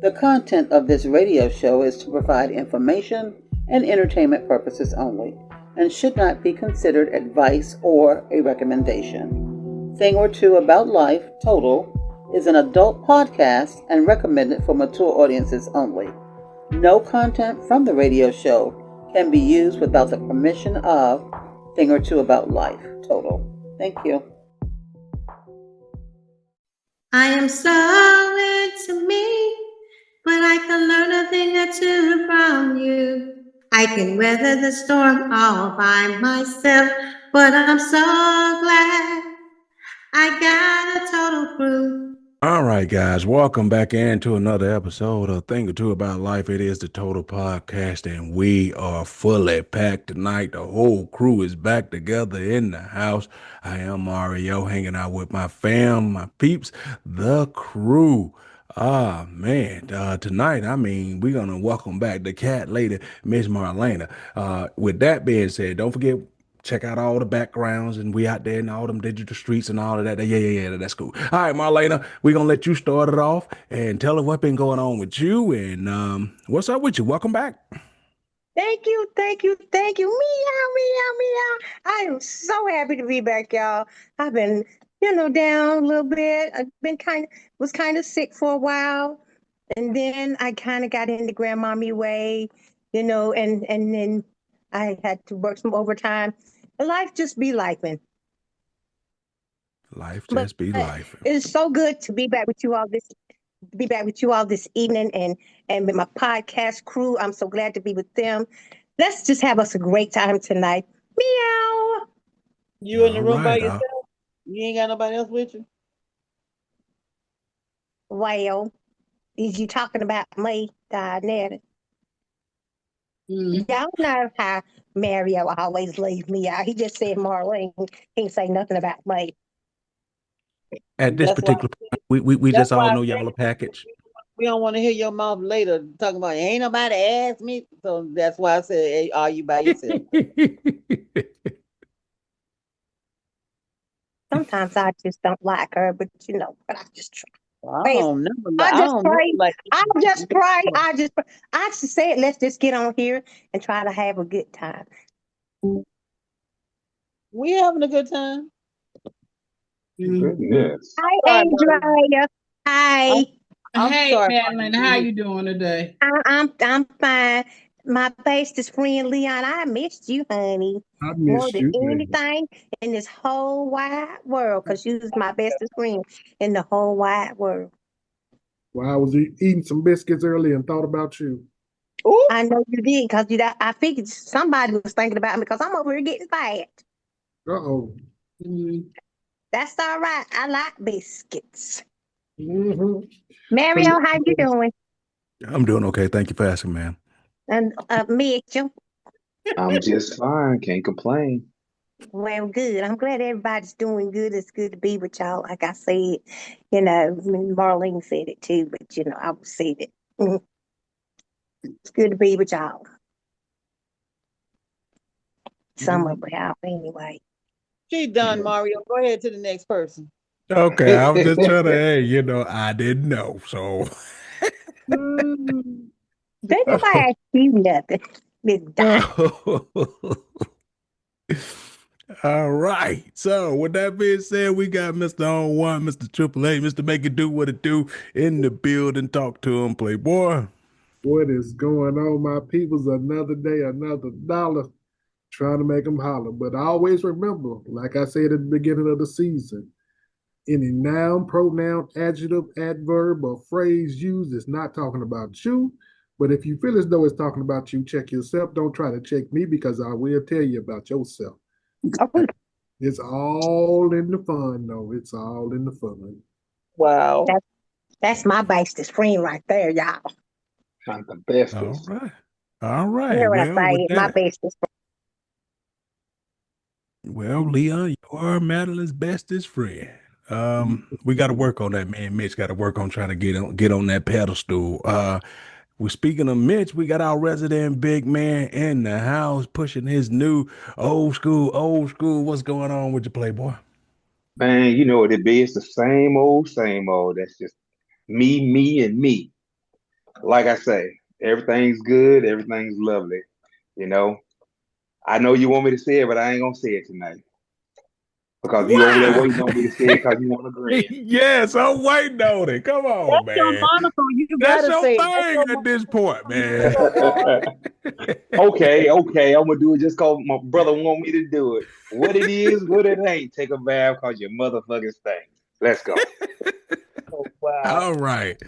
The content of this radio show is to provide information and entertainment purposes only and should not be considered advice or a recommendation. Thing or Two About Life, Total, is an adult podcast and recommended for mature audiences only. No content from the radio show can be used without the permission of Thing or Two About Life, Total. Thank you. I am so into me, but I can learn a thing or two from you. I can weather the storm all by myself, but I'm so glad I got a total crew. All right, guys, welcome back into another episode of Thing or Two About Life. It is the Total Podcast, and we are fully packed tonight. The whole crew is back together in the house. I am Mario, hanging out with my fam, my peeps, the crew. Man, tonight, we're going to welcome back the cat lady, Miss Marlena. With that being said, don't forget, check out all the backgrounds, and we out there in all them digital streets and all of that. Yeah, that's cool. All right, Marlena, we're going to let you start it off and tell us what's been going on with you and what's up with you. Welcome back. Thank you. Meow, meow, meow. I am so happy to be back, y'all. I've been, down a little bit. I've been was kind of sick for a while. And then I kind of got into grandmommy way, and then I had to work some overtime. Life just be lifing. Life just be life. It's so good to be back with you all this evening and with my podcast crew. I'm so glad to be with them. Let's just have us a great time tonight. Meow. You in the room by yourself? You ain't got nobody else with you? Well, is you talking about me, Dianetta? Y'all know how Mario always leaves me out. He just said Marlene. He ain't say nothing about me. At this particular point, we just all know y'all a package. We don't want to hear your mouth later talking about ain't nobody asked me. So that's why I said, hey, are you by yourself? Sometimes I just don't like her, but I just try. I just pray. I just said, let's just get on here and try to have a good time. We having a good time. Goodness. Hi, Andrea. Hi. Hey, Madeline, how you doing today? I'm fine. My bestest friend Leon, I missed you, honey. I missed you. More than anything in this whole wide world, because you was my bestest friend in the whole wide world. Well, I was eating some biscuits earlier and thought about you. Ooh. I know you did, because I figured somebody was thinking about me, because I'm over here getting fat. Uh-oh. That's all right. I like biscuits. Mm-hmm. Mario, how you doing? I'm doing okay. Thank you for asking, ma'am. And Mitchell? I'm just fine. Can't complain. Well, good. I'm glad everybody's doing good. It's good to be with y'all. Like I said, Marlene said it too, but I said it. It's good to be with y'all. Some of y'all, anyway. She done, Mario. Go ahead to the next person. Okay, I was just trying to, I didn't know, so. Did nobody ask you nothing, Miss All right. So with that being said, we got Mr. On One, Mr. Triple A, Mr. Make It Do What It Do in the building. Talk to him, Playboy. What is going on, my peoples? Another day, another dollar. Trying to make them holler. But I always remember, like I said at the beginning of the season, any noun, pronoun, adjective, adverb, or phrase used is not talking about you. But if you feel as though it's talking about you, check yourself. Don't try to check me, because I will tell you about yourself. It's all in the fun, though. It's all in the fun. Wow. That's my bestest friend right there, y'all. Not the bestest. All right. You know what I say? My bestest friend. Well, Leon, you are Madeline's bestest friend. We got to work on that, man. Mitch got to work on trying to get on that pedestal. We're speaking of Mitch. We got our resident big man in the house pushing his new old school. What's going on with your Playboy? Man, you know what it be. It's the same old, same old. That's just me, and me. like I say, everything's good, everything's lovely. You know, I know you want me to say it, but I ain't gonna say it tonight because you over there Why? waiting on me to say it because you want to grin. Yes, I'm waiting on it. Come on, That's your man. monocle. You That's gotta your say it. That's thing your at this monocle. point, You man. Okay, okay, I'm gonna do it just cause my brother want me to do it. What it is, what it ain't. Take a bath cause your motherfucking stink. Let's go. Oh, wow. All right.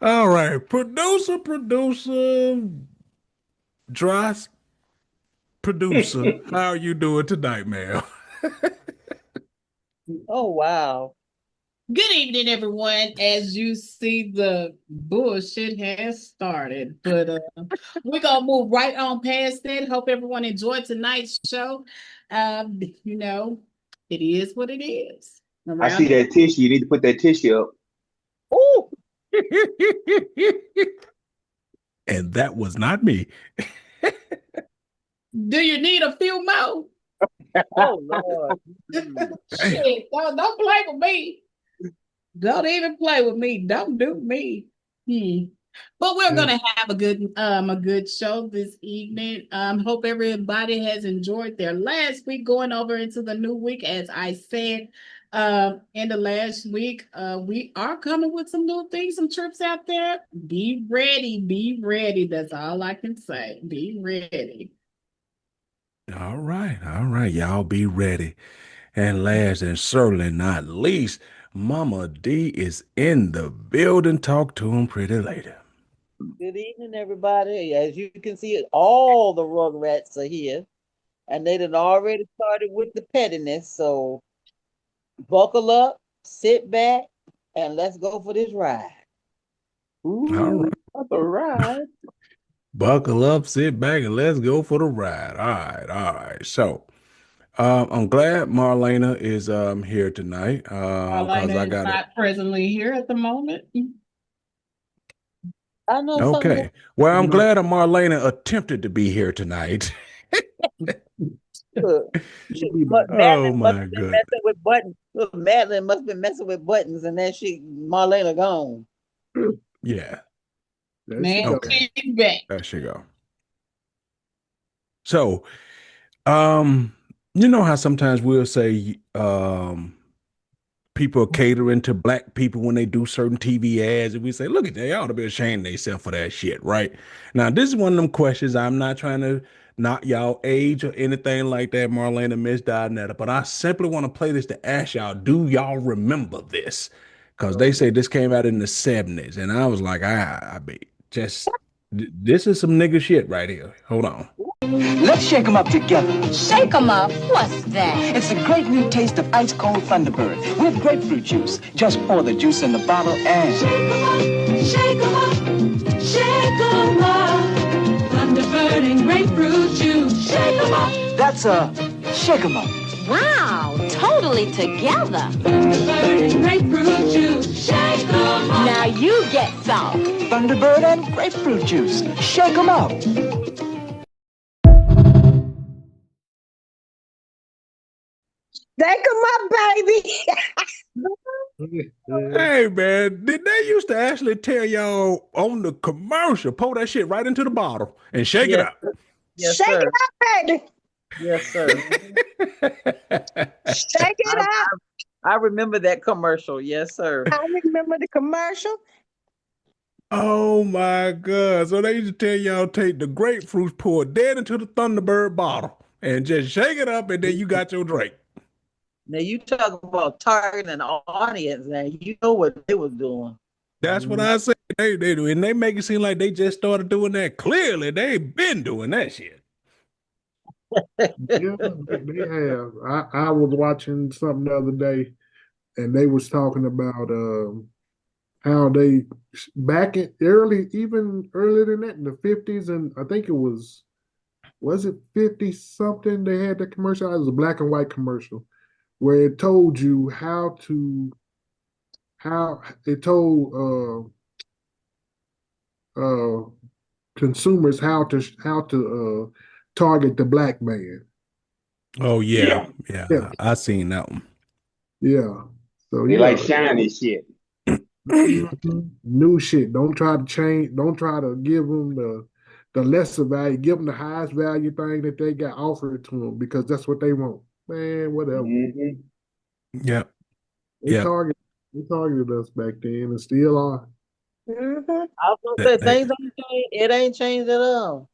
All right. Producer, Dross, producer, how are you doing tonight, man? Oh, wow. Good evening, everyone. As you see, the bullshit has started, but we're gonna move right on past that. Hope everyone enjoyed tonight's show. You know, it is what it is. I see Around that tissue. You need to put that tissue up. Oh, And that was not me. do you need a few more? Oh Lord. Damn. Shit, don't play with me. Don't even play with me. Don't do me. But we're gonna have a good show this evening. Hope everybody has enjoyed their last week going over into the new week. As I said, in the last week, we are coming with some new things, some trips out there. Be ready, be ready. That's all I can say. Be ready. All right. All right. Y'all be ready. And last and certainly not least, Mama D is in the building. Talk to him, pretty lady. Good evening, everybody. As you can see, all the Rugrats are here, and they done already started with the pettiness. So buckle up, sit back, and let's go for this ride. All Ooh, right. that's a ride. Buckle up, sit back, and let's go for the ride. All right. All right. So I'm glad Marlena is here tonight. Because I Marlena is got it. not presently here at the moment. I know something. Okay. Well, I'm No, glad Marlena attempted to be here tonight. Look, she'll be back. but Oh Madeline must my have been goodness. messing with buttons. Look, Madeline must have been messing with buttons, and then Marlena gone. Yeah. There she Man, go. Okay. she's back. There she go. So, um, you know how sometimes we'll say people are catering to black people when they do certain TV ads, and we say, look at that, they ought to be ashamed of themselves for that shit, right? Now, this is one of them questions. I'm not trying to knock y'all age or anything like that, Marlena, Miss Dinetta, but I simply want to play this to ask y'all, do y'all remember this? Because they say this came out in the 70s, and I was like, I be just this is some nigga shit right here. Hold on. Let's shake them up together. Shake 'em up. What's that? It's a great new taste of ice cold Thunderbird with grapefruit juice. Just pour the juice in the bottle and Shake 'em up. Shake 'em up. Thunderbird and grapefruit juice. Shake 'em up. that's a shake 'em up. Wow, totally together. Thunderbird and grapefruit juice. Shake 'em up. Now you get some. Thunderbird and grapefruit juice. Shake 'em up. Take them up, baby. Hey man, did they used to actually tell y'all on the commercial, pour that shit right into the bottle and shake it Yes, up? yes, Shake sir. it up, baby. Yes, sir. Shake it up. I remember that commercial. Yes, sir. I remember the commercial. Oh my God. So they used to tell y'all take the grapefruit, pour it dead into the Thunderbird bottle and just shake it up and then you got your drink. Now you talk about targeting an audience. Now you know what they was doing. That's what I said. They do. And they make it seem like they just started doing that. Clearly, they've been doing that shit. Yeah, they have. I was watching something the other day, and they was talking about how they back in early, even earlier than that, in the 50s, and I think it was it 50 something? They had the commercial. It was a black and white commercial where it told you how it told consumers how to target the black man. Oh yeah. Yeah, Yeah. Yeah, I seen that one. yeah. So they like yeah, shiny shit. New shit. Don't try to change. Don't try to give them the lesser value. Give them the highest value thing that they got offered to them because that's what they want. Man, whatever. Mm-hmm. Yep. They Yep. target. They targeted us back then and still are. Mm-hmm. I was gonna say things ain't changed. It ain't changed at all.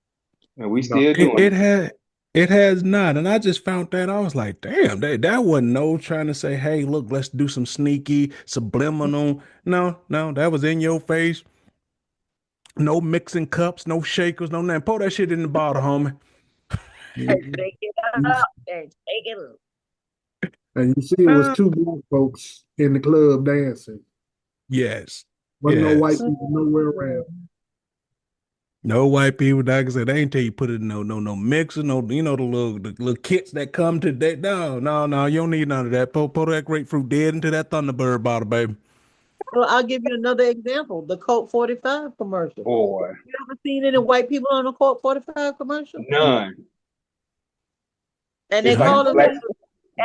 And we No. still doing It it. had it has not, and I just found that I was like, damn, that wasn't no trying to say, hey, look, let's do some sneaky subliminal. No, no, that was in your face. No mixing cups, no shakers, no nothing. Pour that shit in the bottle, homie. Take it out and take it up. And you see, it was two black folks in the club dancing. Yes, Wasn't no white yes. people nowhere around. No white people, like I said, they ain't tell you put it in no mixer, no, you know, the little kits that come to that. No, you don't need none of that. Pour that grapefruit dead into that Thunderbird bottle, baby. Well, I'll give you another example. The Coke 45 commercial. Boy, You ever seen any white people on a Coke 45 commercial? none. And they It's like call it black at the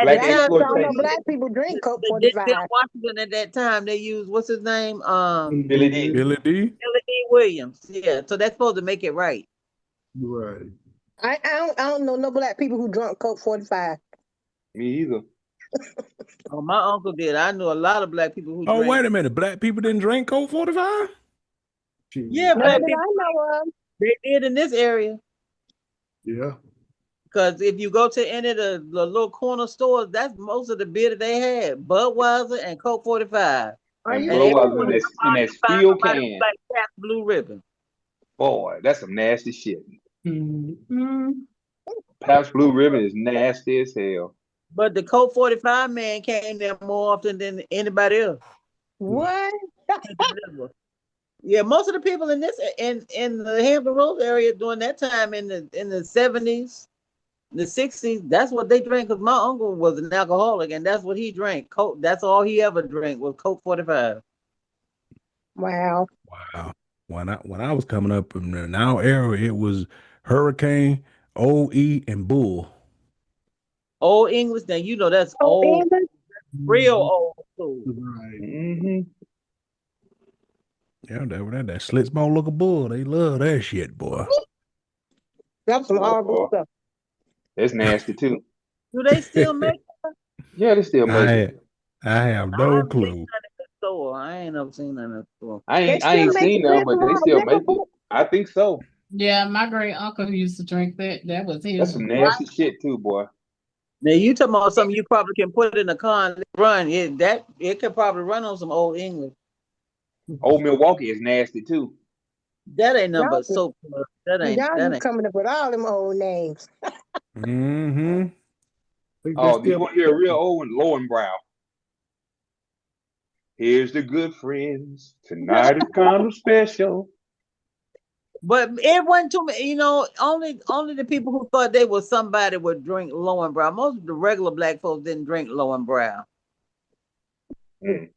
black That's time. what y'all know. exploitation. Black people drink Coke The Denzel 45. Washington at that time, they used what's his name? Billy D. Billy D. Billy D. Williams. Yeah, so that's supposed to make it right. Right. I don't know no black people who drunk Coke 45. Me either. Oh, my uncle did. I knew a lot of black people who Oh, drank. wait a minute. Black people didn't drink Coke 45? Yeah, None black that people, I know of. they did in this area. Yeah. Because if you go to any of the little corner stores, that's most of the beer that they had. Budweiser and Coke 45. Are And you And blow every up serious? in once in that a in while that you find steel somebody who can. like Pabst Blue Ribbon. Boy, that's some nasty shit. Mhm. Pabst Blue Ribbon is nasty as hell. But the Coke 45 man came there more often than anybody else What? to deliver. Yeah, most of the people in this in the Hampton Roads area during that time in the 70s, the 60s, that's what they drank because my uncle was an alcoholic and that's what he drank. Coke, that's all he ever drank was Coke 45. Wow. Wow. When I was coming up in our era, it was Hurricane, OE, and Bull. Old English, now you know that's Oh, old, English? real old school. Right. Mm-hmm. Yeah, that Slitsbone look of bull. They love that shit, boy. That's some horrible Boy, stuff. it's nasty too. Do they still make it? Yeah, they still make it. I I have I no haven't seen clue. none in the store. I ain't never seen none in the store. They I still ain't make seen them, Slip but they Mall still make it. liquor. I think so. Yeah, my great uncle used to drink that. That was That's his some rock. nasty shit too, boy. Now you talking about something you probably can put in a car and run. It could probably run on some old English. Old Milwaukee is nasty too. That ain't nothing Y'all but just, soap. That ain't y'all that just ain't. coming up with all them old names. Mm-hmm. Think they Oh, do you still want to hear a real old one? Lowenbrow. Here's the good friends. Tonight is kind of special. But it wasn't too many. Only the people who thought they was somebody would drink Lowenbrow. Most of the regular black folks didn't drink Lowenbrow. Mm.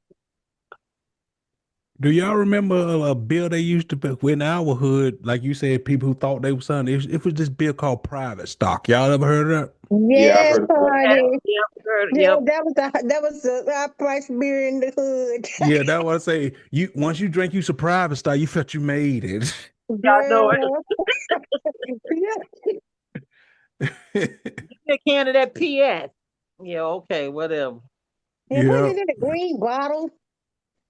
Do y'all remember a bill they used to put in our hood? Like you said, people who thought they were something. It was this bill called private stock. Y'all ever heard of that? Yeah, I've Yes, heard of that. Yep, honey. Yeah, yep. that was the high price beer in the hood. Yeah, that was say you once you drink you some private stock, you felt you made it. I know it. Girl. Yeah. Get a can of that PS. Yeah, okay, whatever. And was Yeah. it in a green bottle?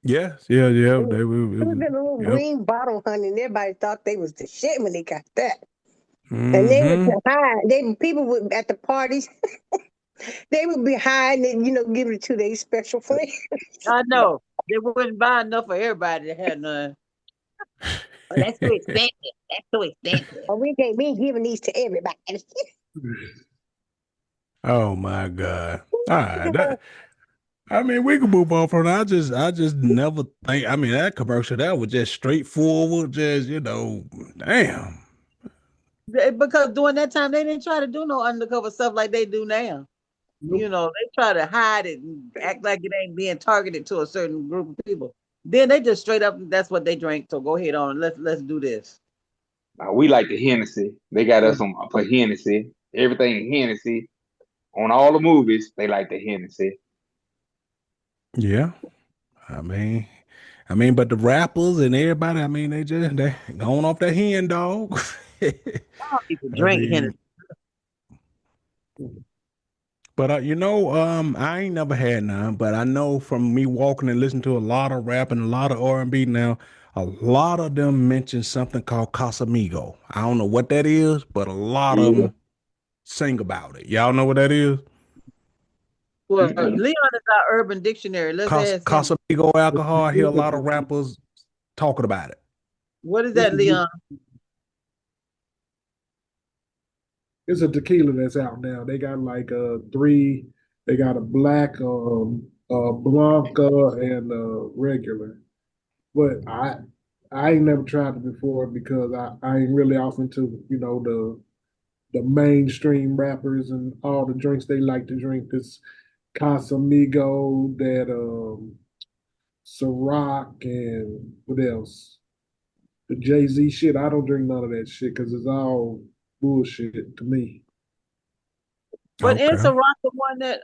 Yes. Yeah. Yeah. It was, They were. it was in a little Yep. green bottle, honey, and everybody thought they was the shit when they got that. And they would Mm-hmm. hide. People would at the parties. They would be hiding and giving it to their special friends. I know. They wouldn't buy enough for everybody to have none. Oh, that's too expensive. That's too expensive. Oh, we ain't giving these to everybody. Oh my God. All right. I mean, we can move on from that. I just never think. I mean, that commercial that was just straightforward. Just damn. Because during that time they didn't try to do no undercover stuff like they do now. Nope. They try to hide it and act like it ain't being targeted to a certain group of people. Then they just straight up that's what they drink. So go ahead on. Let's do this. We like the Hennessy. They got us on for Hennessy. Everything Hennessy. On all the movies, they like the Hennessy. Yeah. I mean, I mean, but the rappers and everybody, I mean, they going off that hen dog. I don't even I drink mean, Hennessy. but I ain't never had none, but I know from me walking and listening to a lot of rap and a lot of R&B now, a lot of them mention something called Casamigo. I don't know what that is, but a lot of Yeah. them sing about it. Y'all know what that is? Well, Mm-mm. Leon is our urban dictionary. Let's ask him. Casamigo alcohol. I hear a lot of rappers talking about it. What is It's that, Leon? it's a tequila that's out now. They got like three. They got a black, Blanca, and regular. But I ain't never tried it before because I ain't really off into the mainstream rappers and all the drinks they like to drink. This Casamigo, that Ciroc, and what else? The Jay-Z shit. I don't drink none of that shit because it's all bullshit to me. But Okay. is Ciroc the one that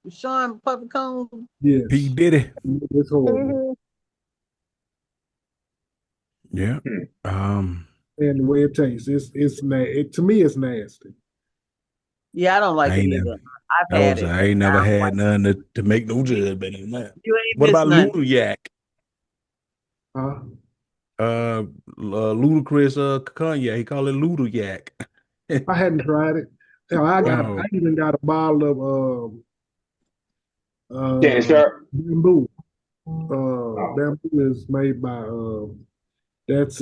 Sean Puffy Combs? Yes, P. Diddy. it's horrible. Yeah. Hmm. And the way it tastes, to me, it's nasty. Yeah, I don't like I it ain't either. never. I've I had was it. I ain't I never don't had like none to make no judgment in that. it. You ain't What missed about nothing. Ludayak? Huh? Ludacris Kanye, he call it Ludayak. I hadn't tried it. Hell, I Oh, even got a bottle of Shannon Sharp. bamboo. Oh, Bamboo is made by that's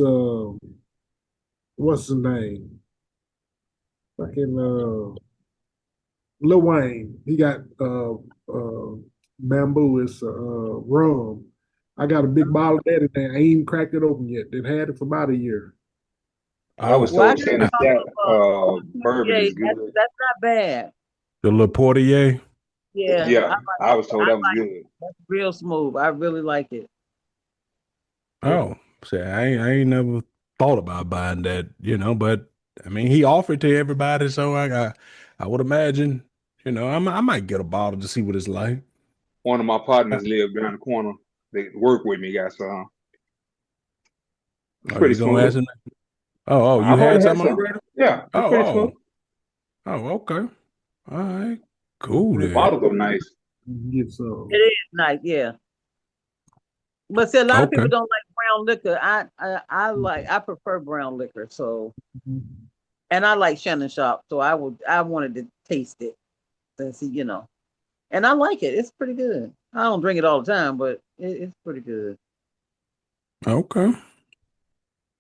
what's the name? Fucking Lil Wayne. He got bamboo is rum. I got a big bottle of that in there. I ain't even cracked it open yet. They've had it for about a year. I was oh, Well, I told got Shannon Sharp bourbon yeah, is good. that's not bad. the Le Portier. Yeah, Yeah, I was told I that was like good. that's real smooth. I really like it. Oh, see, I ain't never thought about buying that, but I mean, he offered to everybody, so I would imagine, I might get a bottle to see what it's like. One of my Uh, partners lived down the corner. They work with me, got some. It's Oh, pretty you gonna smooth. ask him? Oh, you I've already had had some some. already? Yeah, it's Oh, pretty smooth. okay. All right, cool The then. bottles are nice. Get It some. is nice, yeah. But see, a lot of Okay, people don't like brown liquor. I prefer brown liquor. So, and I like Shannon Sharp. So I wanted to taste it to see, and I like it. It's pretty good. I don't drink it all the time, but it's pretty good. okay.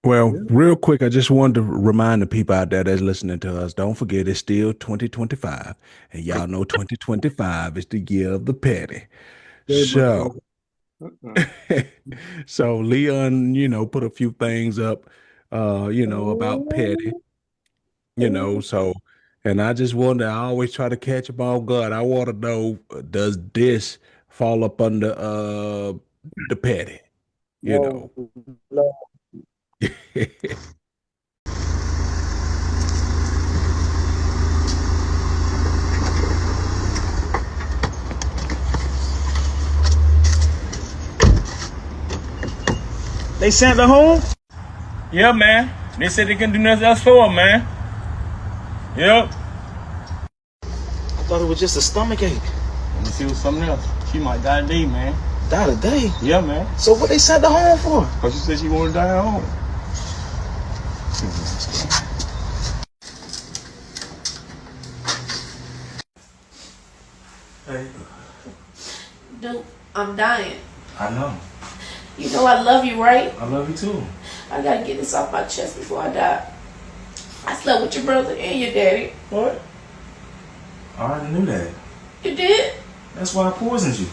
Well, Yeah. real quick, I just wanted to remind the people out there that's listening to us, don't forget it's still 2025. And y'all know 2025 is the year of the petty. Hey, So, motherfucker. Uh-uh. so Leon, put a few things up, about petty, so, and I just wonder, I always try to catch them all guard. I want to know, does this fall up under the petty, you Oh, know? Lord. They sent her home? Yeah, man. They said they couldn't do nothing else for her, man. Yep. I thought it was just a stomach ache. Let me see it was something else. She might die today, man. Die today? Yeah, man. So what they sent her home for? Because she said she wanted to die at home. Hey. Dude, I'm dying. I know. You know I love you, right? I love you too. I gotta get this off my chest before I die. I slept with your brother and your daddy. What? I already knew that. You did? That's why I poisoned you.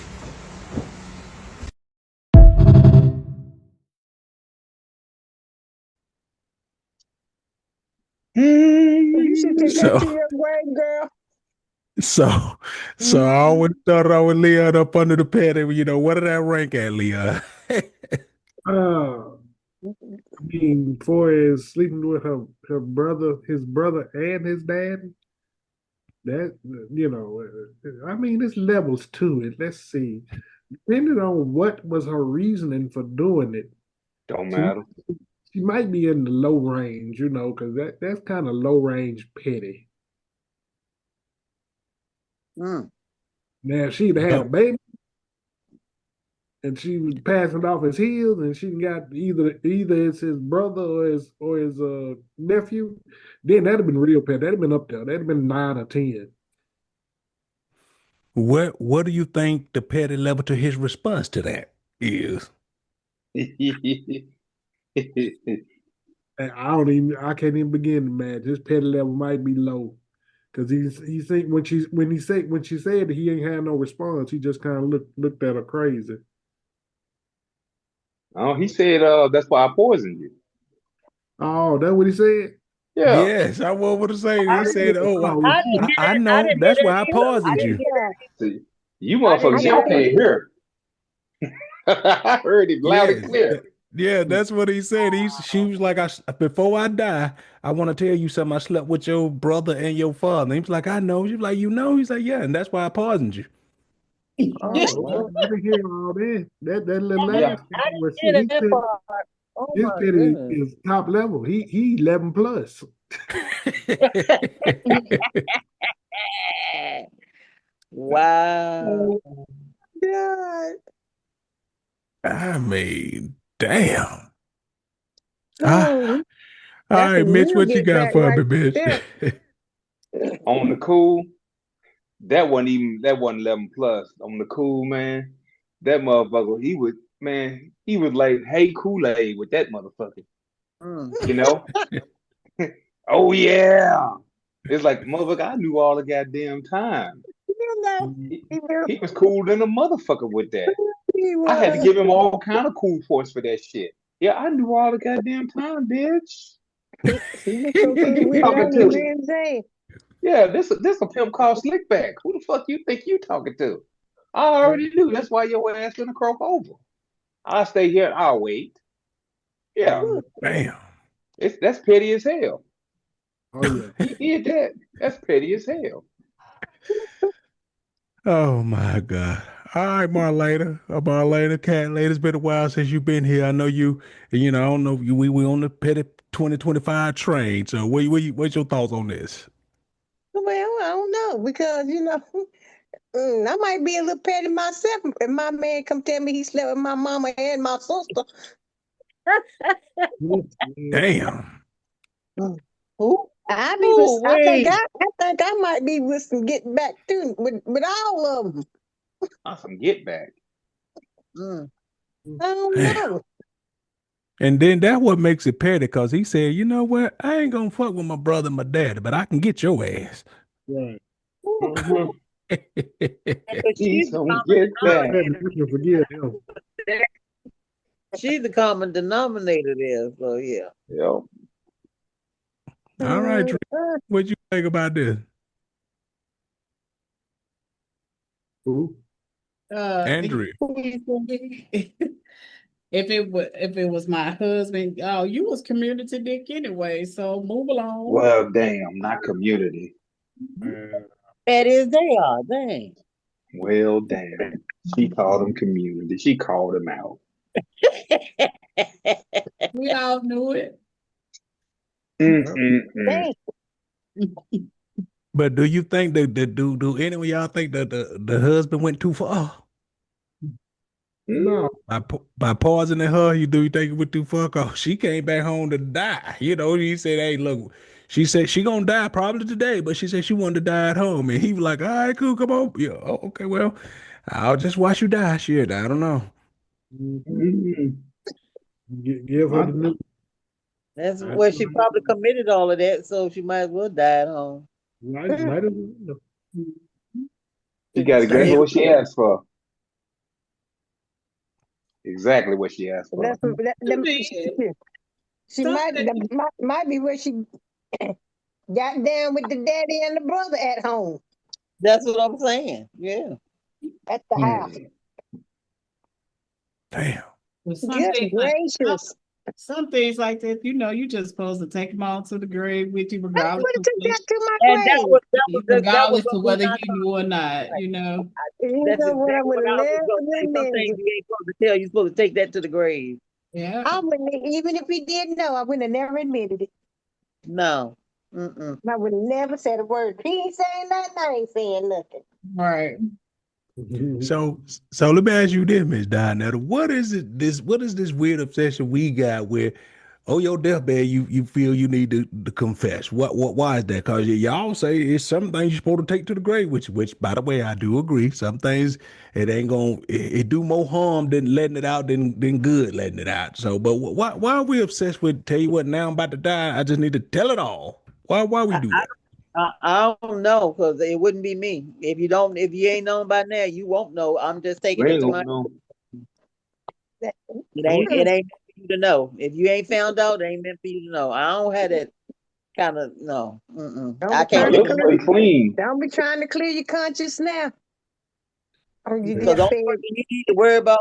You should take that So, to your grave, girl. so, so I always thought I would Leon up under the petty. What did that rank at, Leon? Uh, I mean, for his sleeping with her brother, his brother and his dad. That I mean, there's levels to it. Let's see. depending on what was her reasoning for doing it, Don't she matter. she might be in the low range, because that's kind of low range petty. Mm. Now, if she'd had a But baby and she was passing off his heels, and she got either it's his brother or his nephew, then that'd have been real petty. That'd have been up there. That'd have been 9 or 10. what do you think the petty level to his response to that is? And I can't even begin to imagine. His petty level might be low. Because he think when she said that he ain't had no response, he just kind of looked at her crazy. Oh, he said, that's why I poisoned you. Oh, that's what he said? Yeah. Yes, I was going to say. I He didn't said, hear "Oh, all I this. didn't hear I that. I know. didn't hear That's that why I either. I poisoned you." didn't hear that. See, you I didn't motherfuckers, hear y'all that. can't hear. I heard it loud and Yes, clear. yeah, that's what he said. She was like, before I die, I want to tell you something. I slept with your brother and your father." He was like, "I know." She was like, "You know?" He's like, "Yeah," and that's why I poisoned you. Oh, Wow. I didn't hear all that. That little Yeah. last thing I didn't was hear his that petty, part. Oh his my petty goodness. is top level. He 11 plus. Wow. God. I mean, damn. Ah, Oh, all that's right, some Mitch, real what you get got back for right me, Mitch? there. On the cool, that wasn't 11 plus. On the cool, man. That motherfucker, he was like, hey, Kool-Aid with that motherfucker. Mm. You know? Oh yeah. It's like, motherfucker, I knew all the goddamn time. You know, He, he knew he was cool than a motherfucker with that. he I had to was. give him all kind of cool force for that shit. Yeah, I knew all the goddamn time, bitch. He was Who so the fuck good you with it, I talking was to? ready to say. Yeah, this a pimp called Slickback. Who the fuck you think you talking to? I already knew. That's why your ass gonna croak over. I'll stay here and I'll wait. Yeah, Damn. that's petty as hell. Oh yeah. He did that. That's petty as hell. Oh my God. All right, Marlena, cat lady. It's been a while since you've been here. I know you, I don't know, we on the petty 2025 train. So what's your thoughts on this? Well, I don't know because I might be a little petty myself if my man come tell me he slept with my mama and my sister. Damn. Who? I Ooh, wait. think I might be with some getting back too with all of them. That's some get back. Mm. I don't Damn. know. And then that what makes it petty because he said, you know what? I ain't gonna fuck with my brother and my daddy, but I can get your ass. Right. Mhm. Because He's she's the some common get back. You can forget him. denominator. She's the common denominator there. So yeah. Yo, All right, Uh, Drew, uh, what you think about this? Who? Andrew. If it was my husband, oh, you was community dick anyway, so move along. well, damn, not community. That is they are. Dang. Well, damn. She called him community. She called him out. We all knew it. Mm-mm-mm. Dang. But do you think that do any of y'all think that the husband went too far No. by poisoning her? You think it went too far? 'Cause she came back home to die. He said, "Hey, look," she said she gonna die probably today, but she said she wanted to die at home, and he was like, "All right, cool, come on, yeah, oh, okay, well, I'll just watch you die." Shit, I don't know. Mhm. Mm-mm. Give her My, the new. That's That's where she probably committed all of that, so she might as well die at home. might as well. she got exactly Damn. what she asked for. Exactly what she asked for. That's You did. she Something might be where she got down with the daddy and the brother at home That's what I'm saying. Yeah. at the house. Mm. Damn. was Good something gracious. Some things like that, you just supposed to take them on to the grave with you, I regardless would of have took that to my And that grave. was that was the, that was regardless what of we whether not he talking knew or not. You That's know what? I exactly would what have I was never going to say. Some things admitted it. you ain't supposed to tell. You're supposed to take that to the grave. Yeah. I wouldn't, even if he did know, I wouldn't have never admitted it. No. Mm-mm. I would have never said a word. He ain't saying nothing. I ain't saying nothing. Right. So let me ask you this, Miss Dinetta. What is this weird obsession we got where on your deathbed you feel you need to confess? Why is that? Because y'all say it's some things you're supposed to take to the grave, which by the way, I do agree. Some things it ain't gonna it do more harm than letting it out than good letting it out. So but why are we obsessed with tell you what now I'm about to die? I just need to tell it all. Why we I, do that? I don't know because it wouldn't be me. If you ain't known by now, you won't know. I'm just taking We it ain't to gonna my. know. It ain't meant for you to know. If you ain't found out, it ain't meant for you to know. I don't have that kind of no. Mm-mm. Don't I be can't Oh, trying to take you're it clear. pretty clean. Don't be trying to clear your conscience now. Or you because just the only said person you need to worry about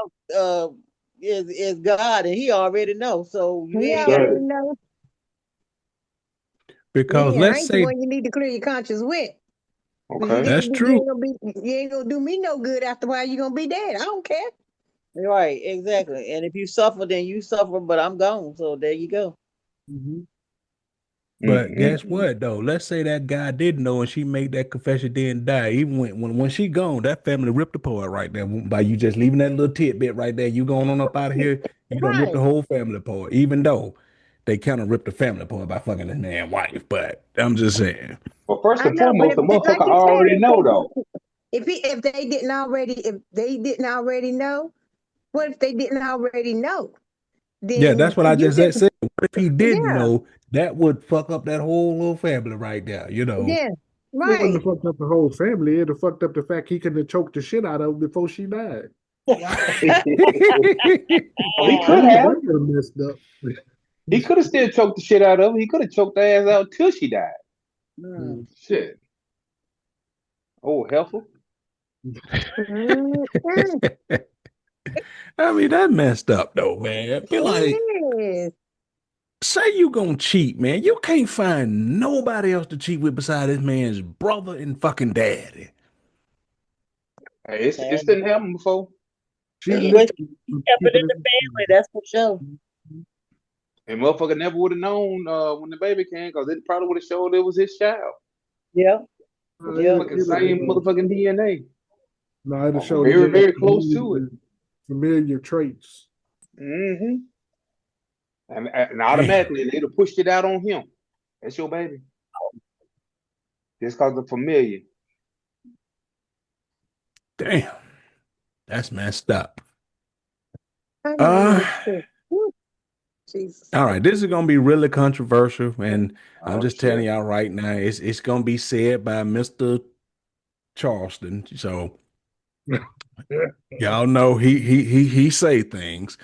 is God, and He already knows. So you he ain't got. already Right. know. Because Yeah, I let's ain't the say one you need to clear your conscience with. Cause Okay. that's true. you ain't gonna do me no good after a while. You gonna be dead. I don't care. Right, exactly. And if you suffer, then you suffer, but I'm gone. So there you go. But guess Mm-mm. what though? Let's say that guy did know and she made that confession, didn't die. Even when she gone, that family ripped apart right there by you just leaving that little tidbit right there. You going on up out of here, you don't rip Right. the whole family apart. Even though they kind of ripped the family apart by fucking this man wife. But I'm just saying. Well, first I and know, but foremost, the like motherfucker you said, already know though. if they didn't already know, what if they didn't already know? Yeah, Then that's what I you just just said. What if he didn't yeah, know? That would fuck up that whole little family right there, you know. yeah, It wouldn't right. have fucked up the whole family. It'd have fucked up the fact he couldn't have choked the shit out of her before she died. Yeah. Oh, he That could Ah, have. would have messed up. He could have still choked the shit out of her. He could have choked her ass out till she died. mm. Shit. Oh, helpful. Mm-mm. I mean, that messed up though, man. I feel like It is. say you gonna cheat, man. You can't find nobody else to cheat with beside this man's brother and fucking daddy. Hey, it's And didn't happen before. She's well, missing she kept it in the family, that's for sure. And motherfucker never would have known when the baby came because it probably would have showed it was his child. Yeah, yeah. Motherfucking same motherfucking DNA. No, it'll Or show that very, he had very close to it. familiar traits. Mm-hmm. And Damn, automatically they'd have pushed it out on him. That's your baby. Just because of familiar. damn, that's messed up. I know Uh, it's true. Woo, Jesus. all right, this is gonna be really controversial, and I'm Oh just telling shit. y'all right now, it's gonna be said by Mr. Charleston. So y'all know he say things,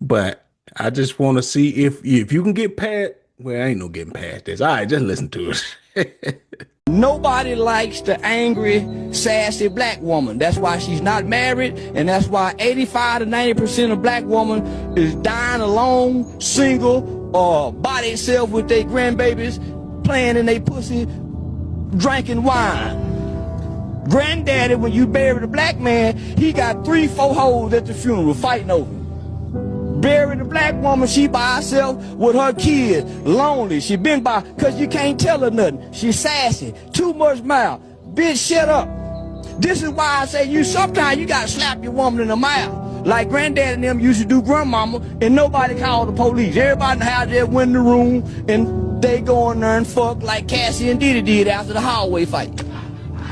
but I just want to see if you can get past. Well, ain't no getting past this. All right, just listen to it. Nobody likes the angry, sassy black woman. That's why she's not married, and that's why 85 to 90% of black women is dying alone, single, or by themselves with their grandbabies, playing in their pussy, drinking wine. Granddaddy, when you buried a black man, he got 3-4 hoes at the funeral fighting over him. Buried a black woman, she by herself with her kids, lonely. She been by, cause you can't tell her nothing. She sassy, too much mouth. Bitch, shut up. This is why I say sometimes you gotta slap your woman in the mouth. Like granddad and them used to do grandmama, and nobody called the police. Everybody in the house just went in the room, and they go in there and fuck like Cassie and Diddy did after the hallway fight.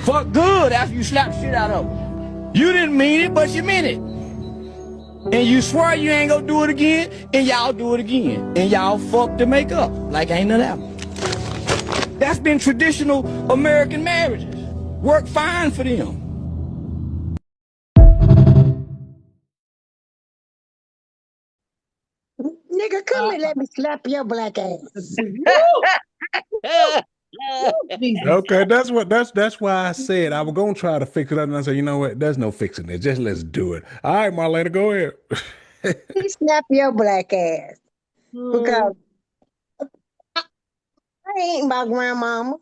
Fuck good after you slap shit out of them. You didn't mean it, but you meant it. And you swear you ain't gonna do it again, and y'all do it again. And y'all fuck to make up, like ain't nothing happened. That's been traditional American marriages. Work fine for them. Nigga, come here, let me slap your black ass. Jesus. Okay, that's why I said I was gonna try to fix it up, and I said, you know what? There's no fixing it. Just let's do it. All right, Marlena, go ahead. He slap your black ass. because I ain't my grandmama.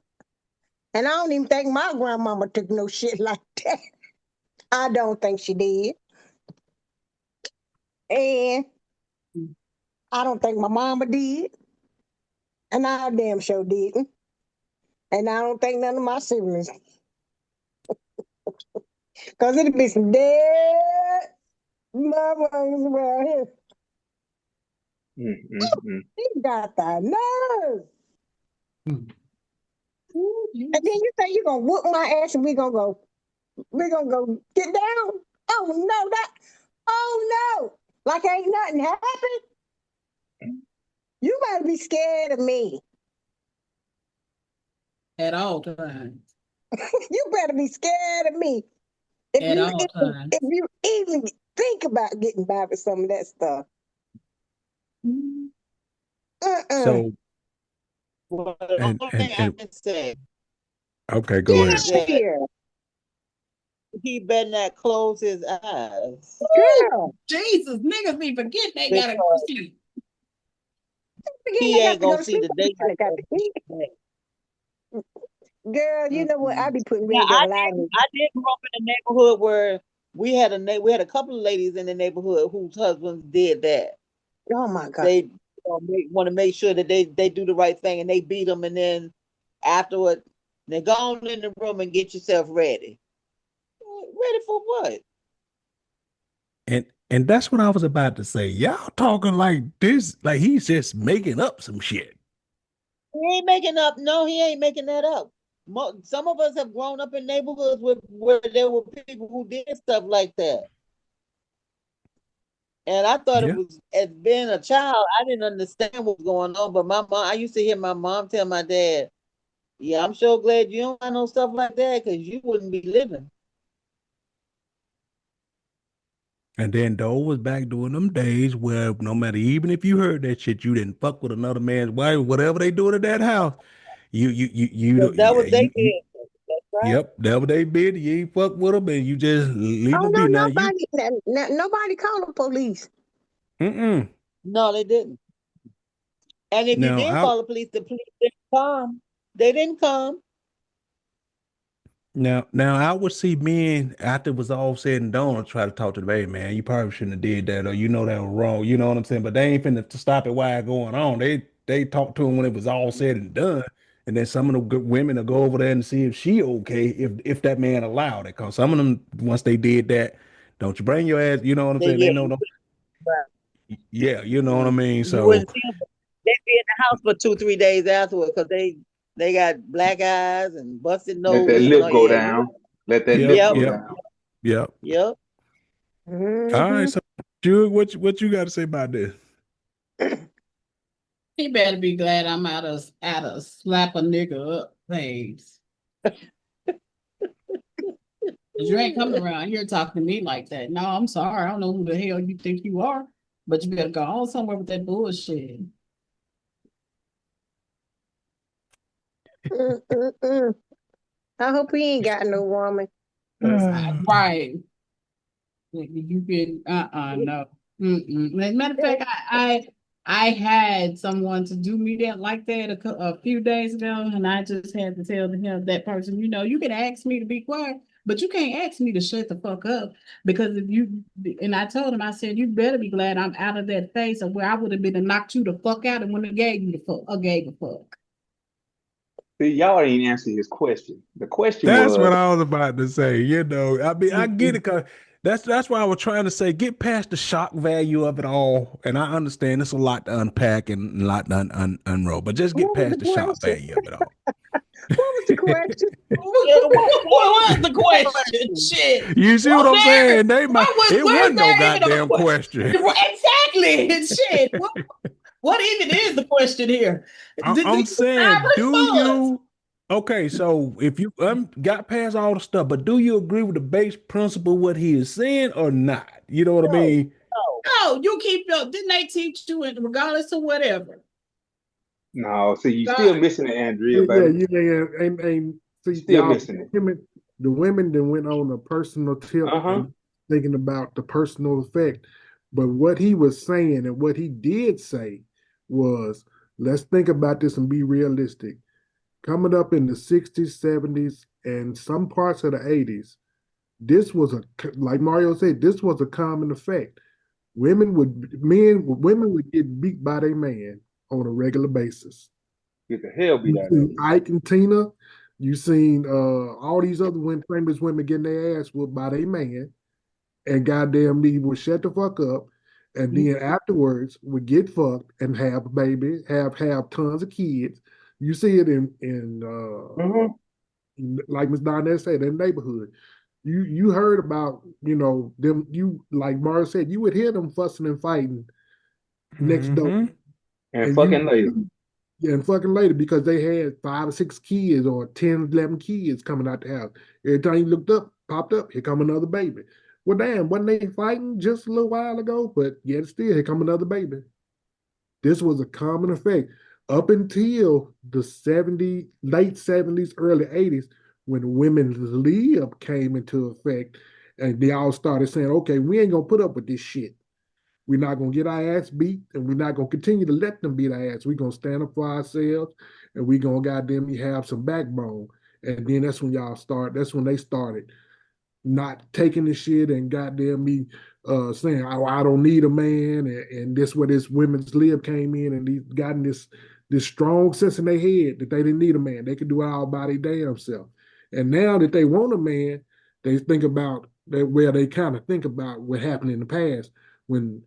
And I don't even think my grandmama took no shit like that. I don't think she did. And I don't think my mama did. And I damn sure didn't. And I don't think none of my siblings. Because it'd be some dead motherfuckers around here. He got the nerve. And then you think you're gonna whoop my ass and we're gonna go get down. Oh no, like ain't nothing happened. You better be scared of me. At all times. You better be scared of me. If you even think about getting by with some of that stuff. So Well, and the and, thing I and can say okay, go ahead. is that Here, he better not close his eyes girl. Jesus, niggas be forgetting they gotta go because sleep. Again, he they got ain't to go gonna to see sleep. the daylight They got of to eat. day. Girl, you know what? I be putting Now red devil eye in it. I did grow up in a neighborhood where we had a couple of ladies in the neighborhood whose husbands did that. Oh my God. They want to make sure that they do the right thing and they beat them, and then afterward they go on in the room and get yourself ready. Ready for what? And that's what I was about to say. Y'all talking like this, like he's just making up some shit. He ain't making up. No, he ain't making that up. Some of us have grown up in neighborhoods where there were people who did stuff like that. And I thought it Yeah. was, as being a child, I didn't understand what was going on. But my mom, I used to hear my mom tell my dad, "Yeah, I'm so glad you don't have no stuff like that because you wouldn't be living." And then those was back during them days where no matter, even if you heard that shit, you didn't fuck with another man's wife, whatever they doing at that house. That was they You did. That's right. yep, that what they did. You ain't fuck with them and you just leave Oh them no, be. Now you nobody called the police. mm-mm. No, they didn't. And if you Now did I call the police didn't come. They didn't come. now I would see men after it was all said and done try to talk to them, hey man, you probably shouldn't have did that, or you know that was wrong. You know what I'm saying? But they ain't finna to stop it while it going on. They talked to him when it was all said and done. And then some of the good women will go over there and see if she okay, if that man allowed it. Cause some of them, once they did that, don't you bring your ass, you know what I'm saying? They Yeah, know you them. right. Yeah, you know what I mean? You So wouldn't see them. They'd be in the house for 2, 3 days afterward because they got black eyes and busted Let that noses and lip all. go Yeah, down. Let that yep, lip yep, go yep, down. yep. yep. All right, Mm-hmm. so Jug, what you got to say about this? He better be glad I'm out of slap a nigga up phase. You ain't coming around here talking to me like that. No, I'm sorry. I don't know who the hell you think you are, but you better go on somewhere with that bullshit. Mm-mm-mm. I hope he ain't got no woman. Right. You can no. Mm-mm. As a matter of fact, I had someone to do me that like that a few days ago, and I just had to tell him that person, you can ask me to be quiet, but you can't ask me to shut the fuck up because if you and I told him, I said, you better be glad I'm out of that phase of where I would have been to knock you the fuck out and wouldn't have gave you the fuck or gave a fuck. See, y'all ain't answer his question. The question That's was, what I was about to say. I mean, I get it, cause that's why I was trying to say, get past the shock value of it all. And I understand it's a lot to unpack and a lot to unroll, but just get What was the past the shock question? value of it all. What was the question? Yeah, what What was the question? question? Shit. You see what Was I'm there? saying? It Where's wasn't no there even a goddamn question? question. Exactly. Shit. What even is the question here? Do I'm you have saying, do response? you? Okay, so if you got past all the stuff, but do you agree with the base principle what he is saying or not? You know what I No, mean? no. No, you keep your. Didn't they teach you it regardless of whatever? no, see, you still God, missing it, Andrea, Yeah, baby. and see Still y'all, missing it. the women that went on a personal tip Uh-huh. and thinking about the personal effect. But what he was saying and what he did say was, let's think about this and be realistic. Coming up in the 60s, 70s, and some parts of the 80s, this was like Mario said, this was a common effect. Women would get beat by their man on a regular basis. Get the hell beat You out of seen them. Ike and Tina, you seen all these other famous women getting their ass whooped by their man, and goddamn me would shut the fuck up, and then afterwards would get fucked and have a baby, have tons of kids. You see it in like Miss Donette said, in the neighborhood. You heard about, them, you like Mara said, you would hear them fussing and fighting next door. And And fucking later. Yeah, and fucking later because they had 5 or 6 kids or 10, 11 kids coming out the house. Every time you looked up, popped up, here come another baby. Well, damn, wasn't they fighting just a little while ago? But yet still, here come another baby. This was a common effect up until the late 70s, early 80s, when women's lib came into effect, and they all started saying, okay, we ain't gonna put up with this shit. We're not gonna get our ass beat, and we're not gonna continue to let them beat our ass. We're gonna stand up for ourselves, and we're gonna goddamn have some backbone. And then that's when that's when they started not taking the shit and goddamn me saying, oh, I don't need a man, and this where this women's lib came in, and they gotten this strong sense in their head that they didn't need a man. They could do it all by their damn self. And now that they want a man, they think about that, where they kind of think about what happened in the past when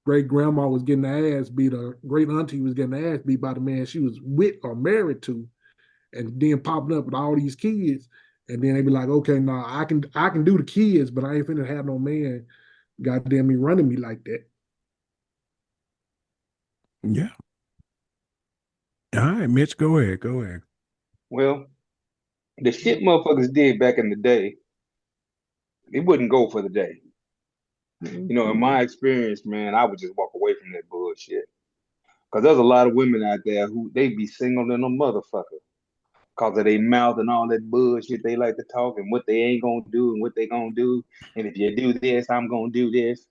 great grandma was getting the ass beat, or great auntie was getting the ass beat by the man she was with or married to, and then popping up with all these kids. And then they be like, okay, nah, I can do the kids, but I ain't finna have no man goddamn me running me like that. Yeah. All right, Mitch, go ahead. Well, the shit motherfuckers did back in the day, it wouldn't go for the day. In my experience, man, I would just walk away from that bullshit. Because there's a lot of women out there who they be single than a motherfucker. Because of their mouth and all that bullshit they like to talk and what they ain't gonna do and what they gonna do. And if you do this, I'm gonna do this.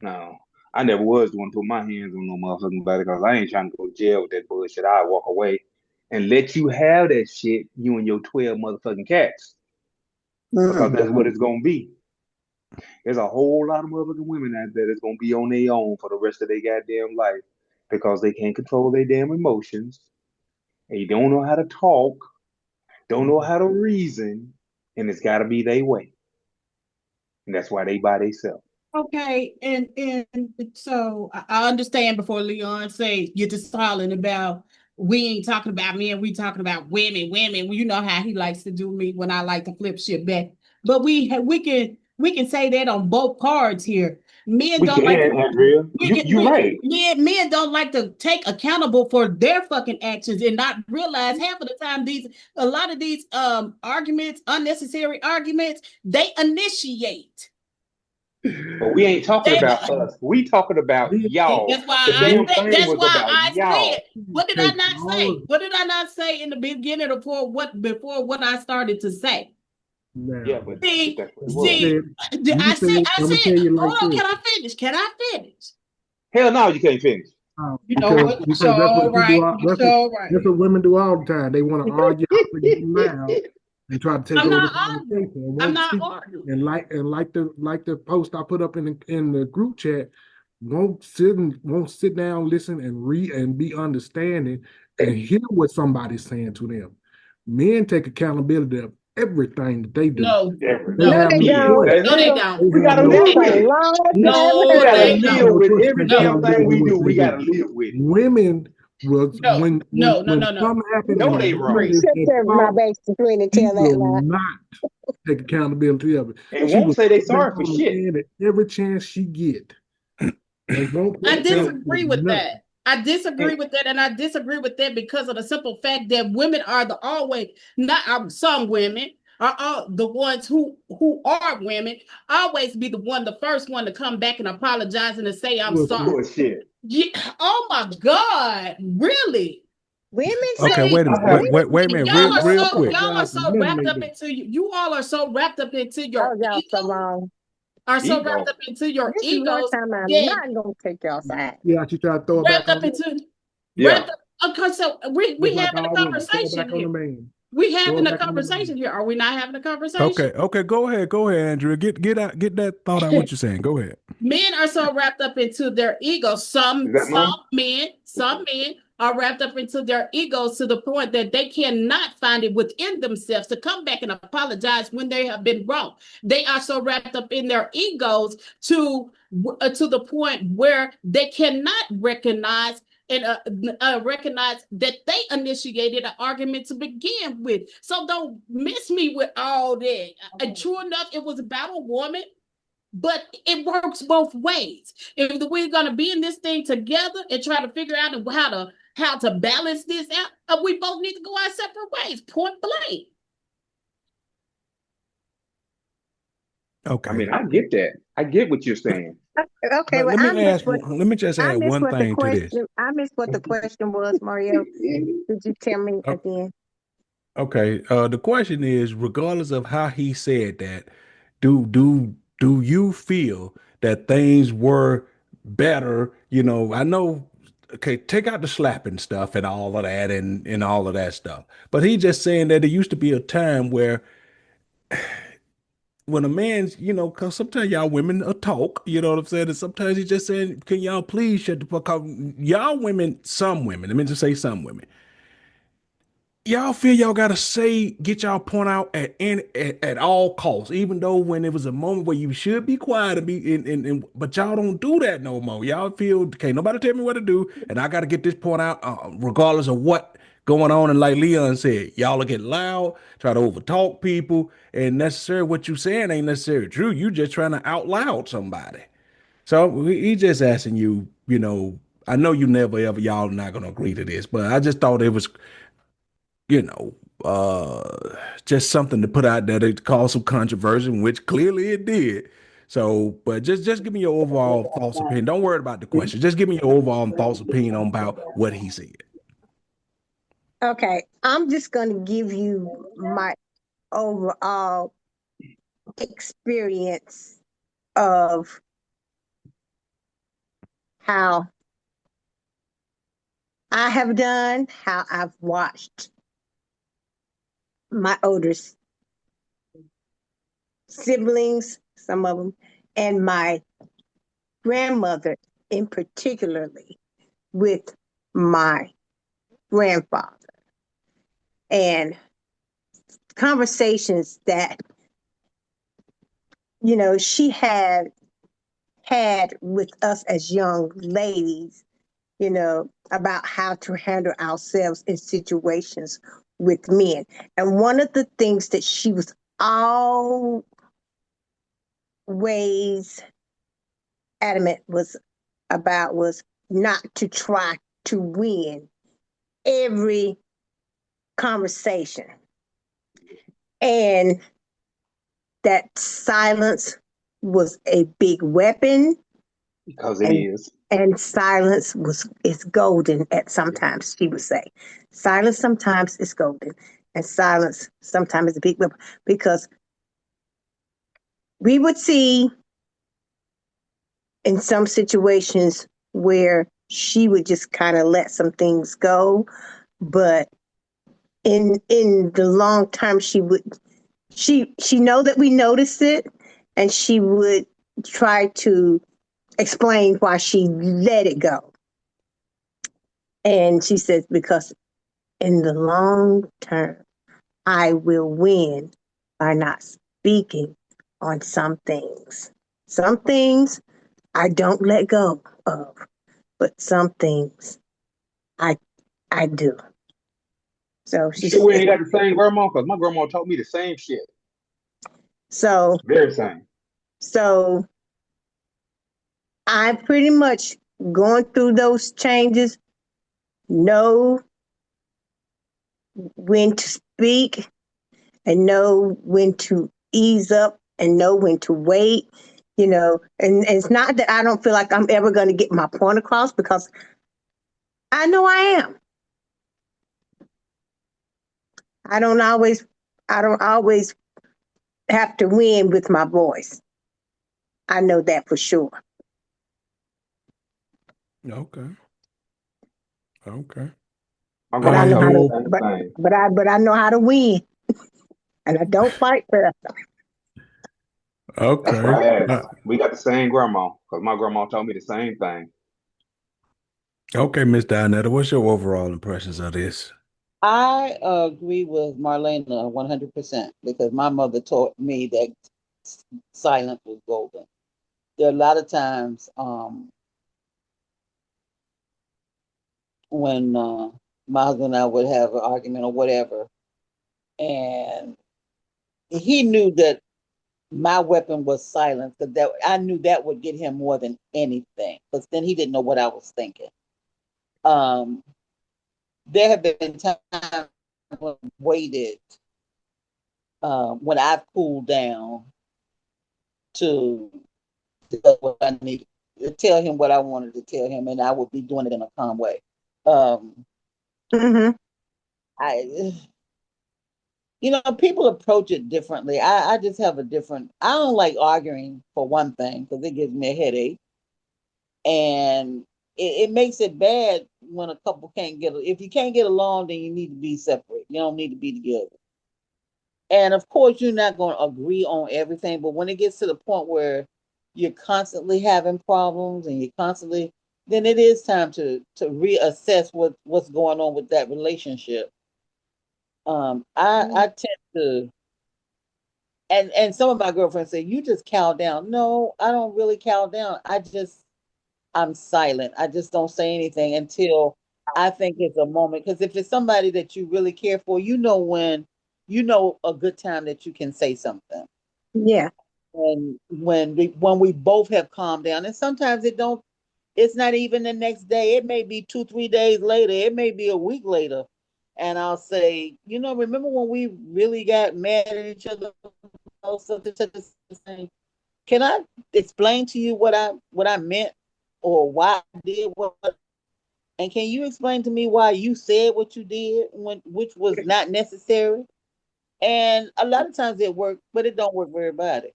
No, I never was going to put my hands on no motherfucking body because I ain't trying to go to jail with that bullshit. I walk away and let you have that shit, you and your 12 motherfucking cats. Because that's what it's gonna be. There's a whole lot of motherfucking women out there that's gonna be on their own for the rest of their goddamn life because they can't control their damn emotions. And you don't know how to talk, don't know how to reason, and it's gotta be their way. And that's why they by themselves. Okay, and so I understand before Leon say you're just hollering about we ain't talking about men, we talking about women. You know how he likes to do me when I like to flip shit back. But we can say that on both cards here. Men We don't can, like to, Andrea. You're right. men don't like to take accountable for their fucking actions and not realize half of the time a lot of these arguments, unnecessary arguments, they initiate. But we ain't talking about us. We talking about y'all. That's why The damn thing was about I y'all. said. What did I not say? What did I not say in the beginning before what I started to say? Yeah, but See, that's what it was. I said, I'm gonna tell you like hold on, this. can I finish? Hell no, you can't finish. You know what? Because So that's what right. that's what women do all the time. They want to argue loud and try to take over the conversation. I'm not arguing. And like the post I put up in the group chat, won't sit down, listen, and read and be understanding and hear what somebody's saying to them. Men take accountability of everything that they do. No, they have they no don't. choice. No, they don't. We gotta no live That's with a it. long time No, We gotta they live don't. with every take damn thing we accountability do. what We they gotta do. live with it. Women was No, when no. something happened No, and they a wrong. woman is Sit at there, my fault, base between and she tell that will lie. not take accountability of it. And She will won't say they put back sorry for on the shit. man at every chance she get. And won't I take accountability disagree for with nothing. that. I disagree with that, and I disagree with that because of the simple fact that women are some women are all the ones who are women always be the first one to come back and apologize and to say I'm sorry. Bullshit. Yeah, oh my God, really? Women Okay, say wait a minute. Wait a minute. Real quick. Y'all are so wrapped up into you all are so wrapped up into your y'all so ego. wrong. are so Ego. wrapped up into your This is one egos time I'm that not gonna take y'all side. Yeah, she tried to throw it wrapped back up on. into Yeah. wrapped up. Okay, so we Just like having a all women, throw it conversation back on the here. man. We Throw having it a back on the man. conversation here. Are we not having a conversation? Okay, go ahead, Andrea. Get that thought out. What you're saying? Go ahead. Men are so wrapped up into their egos. Is Some that mom? men are wrapped up into their egos to the point that they cannot find it within themselves to come back and apologize when they have been wrong. They are so wrapped up in their egos to the point where they cannot recognize recognize that they initiated an argument to begin with. So don't miss me with all that. And true enough, it was about a woman, but it works both ways. If we're going to be in this thing together and try to figure out how to balance this out, we both need to go our separate ways, point blank. Okay. I mean, I get that. I get what you're saying. Okay, well, Let me ask. what Let me just I add missed one what the thing to this. question. I missed what the question was, Mario. Did you tell me again? Okay. The question is, regardless of how he said that, do you feel that things were better? You know, I know. Okay, take out the slapping stuff and all of that and all of that stuff. But he just saying that there used to be a time where when a man's, you know, because sometimes y'all women talk, you know what I'm saying? And sometimes he's just saying, can y'all please shut the fuck up? Y'all women, some women, let me just say some women, y'all feel y'all gotta say, get y'all point out at all costs, even though when it was a moment where you should be quiet and be but y'all don't do that no more. Y'all feel, okay, nobody tell me what to do, and I gotta get this point out, regardless of what going on. And like Leon said, y'all will get loud, try to overtalk people, and necessarily what you saying ain't necessarily true. You just trying to out loud somebody. So he just asking you, you know, I know you never ever, y'all not gonna agree to this, but I just thought it was, you know, just something to put out there to cause some controversy, which clearly it did. So, but just give me your overall thoughts opinion. Don't worry about the question. Just give me your overall thoughts opinion on about what he said. Okay, I'm just going to give you my overall experience of how I have done, how I've watched my older siblings, some of them, and my grandmother in particularly with my grandfather, and conversations that she had with us as young ladies, about how to handle ourselves in situations with men. And one of the things that she was always adamant was not to try to win every conversation. And that silence was a big weapon. Because it is. And silence is golden at sometimes, she would say. Silence sometimes is golden. And silence sometimes is a big weapon. Because we would see in some situations where she would just kind of let some things go. But in the long term, she know that we noticed it, and she would try to explain why she let it go. And she says, because in the long term, I will win by not speaking on some things. Some things I don't let go of, but some things I do. So she Sure, we said, ain't got the same grandma, because my grandma taught me the same shit. so Very same. So I'm pretty much going through those changes, know when to speak and know when to ease up and know when to wait, and it's not that I don't feel like I'm ever going to get my point across, because I know I am. I don't always have to win with my voice. I know that for sure. Okay. Okay. My But I grandma know told how me to Well, the same but thing. I know how to win. And I don't fight fair. That's why okay. I asked. We got the same grandma, because my grandma told me the same thing. Okay, Miss Dinetta, what's your overall impressions of this? I agree with Marlena 100% because my mother taught me that silence was golden. There are a lot of times when my husband and I would have an argument or whatever, and he knew that my weapon was silence because that I knew that would get him more than anything. Because then he didn't know what I was thinking. Um, there have been times when I waited when I've cooled down to tell what I needed to tell him what I wanted to tell him, and I would be doing it in a calm way. Um, Mm-hmm. I, people approach it differently. I just have a different. I don't like arguing for one thing because it gives me a headache, and it makes it bad when a couple can't get. If you can't get along, then you need to be separate. You don't need to be together. And of course, you're not going to agree on everything, but when it gets to the point where you're constantly having problems and you're constantly, then it is time to reassess what's going on with that relationship. I tend to, and some of my girlfriends say you just cow down. No, I don't really cow down. I'm silent. I just don't say anything until I think it's a moment. Because if it's somebody that you really care for, you know a good time that you can say something. Yeah. And when we both have calmed down, and sometimes it's not even the next day. It may be 2 3 days later. It may be a week later, and I'll say, remember when we really got mad at each other about something such as saying, can I explain to you what I meant or why I did what, and can you explain to me why you said what you did which was not necessary? And a lot of times it worked, but it don't work for everybody.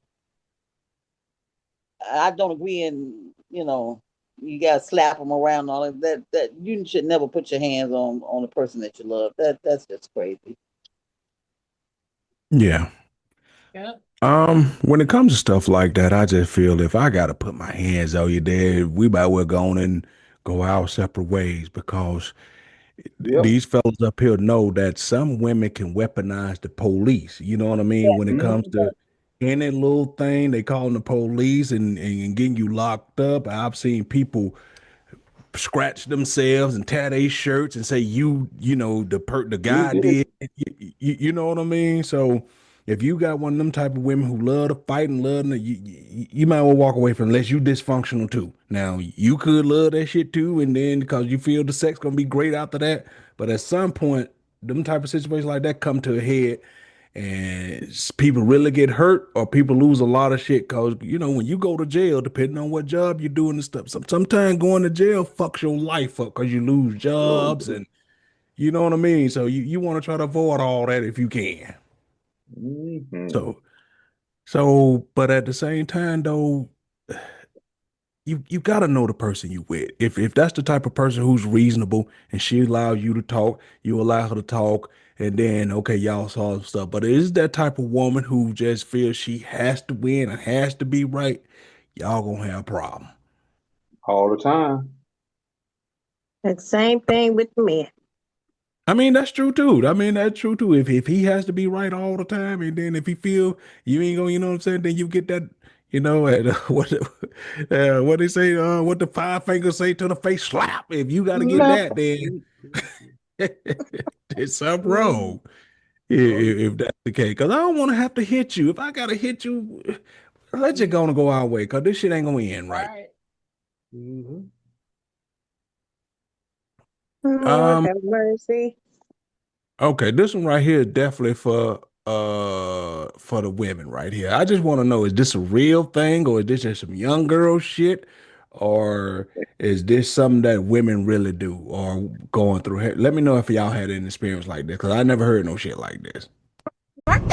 I don't agree, and you gotta slap them around and all of that. That you should never put your hands on the person that you love. That's just crazy. Yeah. Yep. When it comes to stuff like that, I just feel if I gotta put my hands on you there, we might well go on and go our separate ways because Yep. these fellas up here know that some women can weaponize the police. You know what I mean? When it comes Mhm. to any little thing, they calling the police and getting you locked up. I've seen people scratch themselves and tear their shirts and say the You guy did. did you know what I mean? So if you got one of them type of women who love to fight and love to, you might well walk away from unless you dysfunctional too. Now you could love that shit too, and then because you feel the sex gonna be great after that, but at some point them type of situations like that come to a head and people really get hurt or people lose a lot of shit because when you go to jail, depending on what job you're doing and stuff, sometimes going to jail fucks your life up because you lose Sure jobs do. and you know what I mean. So you want to try to avoid all that if you can. Hmm. So but at the same time though, you gotta know the person you with. If that's the type of person who's reasonable and she allows you to talk, you allow her to talk, and then okay, y'all solve stuff. But it is that type of woman who just feels she has to win and has to be right, y'all gonna have a problem. All the time. And same thing with me. I mean, that's true too. I mean, that's true too. If he has to be right all the time, and then if he feel you ain't gonna, you know what I'm saying, then you get that, what they say, what the five fingers say to the face slap. If you got to get Left. that, then there's something Mhm. wrong. Oh, yeah. If that's the case, because I don't want to have to hit you. If I gotta hit you, let you gonna go our way, because this shit ain't gonna end right. Right. Mhm. Lord Um, have mercy. okay, this one right here is definitely for the women right here. I just want to know, is this a real thing or is this just some young girl shit? Or is this something that women really do or going through? Let me know if y'all had an experience like this, because I never heard no shit like this.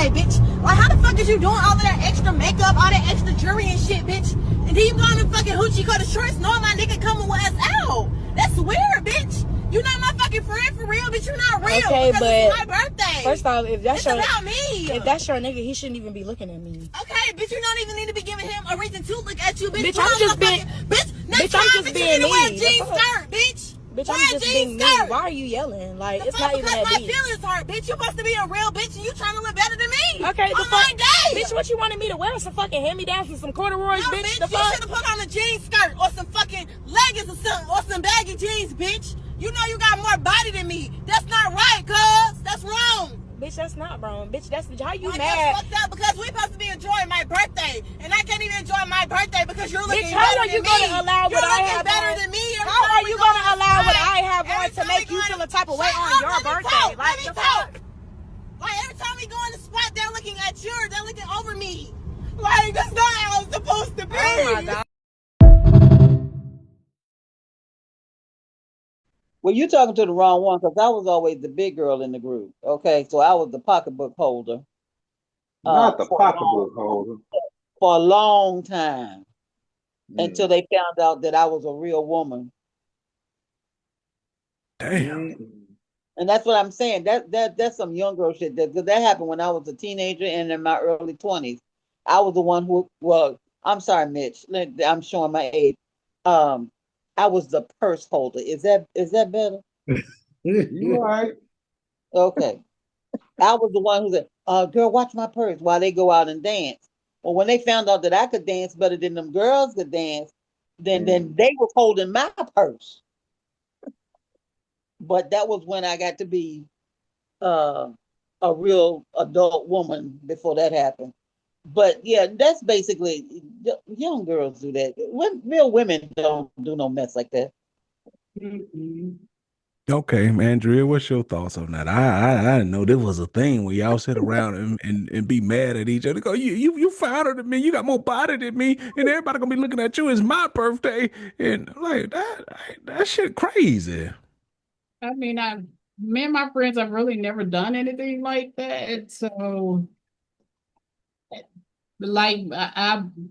birthday, bitch. Like, how the fuck is you doing all of that extra makeup, all that extra jewelry and shit, bitch? And then you going to fucking hoochie cut the shorts knowing my nigga coming with us out. That's weird, bitch. You not my fucking friend for real, bitch. You not real. Okay, because but it's my birthday. First off, if that's it's about me. If that's your nigga, he shouldn't even be looking at me. Okay, bitch, you don't even need to be giving him a reason to look at you, bitch. Bitch, I'm just being. Bitch, next Bitch, time, I'm just bitch, being you need to wear a me. jean skirt, bitch. Bitch, wear I'm just being me. skirt. Why are you yelling? Like, The it's fuck, not even because that my deep. feelings hurt, bitch. You supposed to be a real bitch and you trying to look better than me. Okay, the on fuck, my day. bitch, what you wanted me to wear? Some fucking hand-me-downs and some corduroys, No, bitch? bitch, you should have put on a jean skirt or some fucking leggings or something or some baggy jeans, bitch. You know you got more body than me. That's not right, cuz. That's wrong. Bitch, that's not wrong. Bitch, that's how you like, mad. That's fucked up because we supposed to be enjoying my birthday. And I can't even enjoy my birthday because you're looking bitch, better how are you than going to me. allow what I have better on? than me. How are you going to allow what I have on to make you feel a type of way on your birthday? Like, the fuck? Like, every time we go in the spot, they're looking at you. They're looking over me. Like, that's not how it's supposed to be. Oh, my God. Well, you're talking to the wrong one because I was always the big girl in the group. Okay, so I was the pocketbook holder. Not the pocketbook holder. For a long time until they found out that I was a real woman. Damn. And that's what I'm saying. That's some young girl shit. That happened when I was a teenager and in my early 20s. I was the one who. Well, I'm sorry, Mitch. I'm showing my age. I was the purse holder. Is that better? You right. Okay. I was the one who said, girl, watch my purse while they go out and dance. Well, when they found out that I could dance better than them girls could dance, then they was holding my purse. But that was when I got to be a real adult woman before that happened. But yeah, that's basically, young girls do that. Real women don't do no mess like that. Okay, Andrea, what's your thoughts on that? I didn't know there was a thing where y'all sit around and be mad at each other. Go, you finer than me, you got more body than me, and everybody gonna be looking at you. It's my birthday, and like that shit crazy. I mean, me and my friends have really never done anything like that. So, like,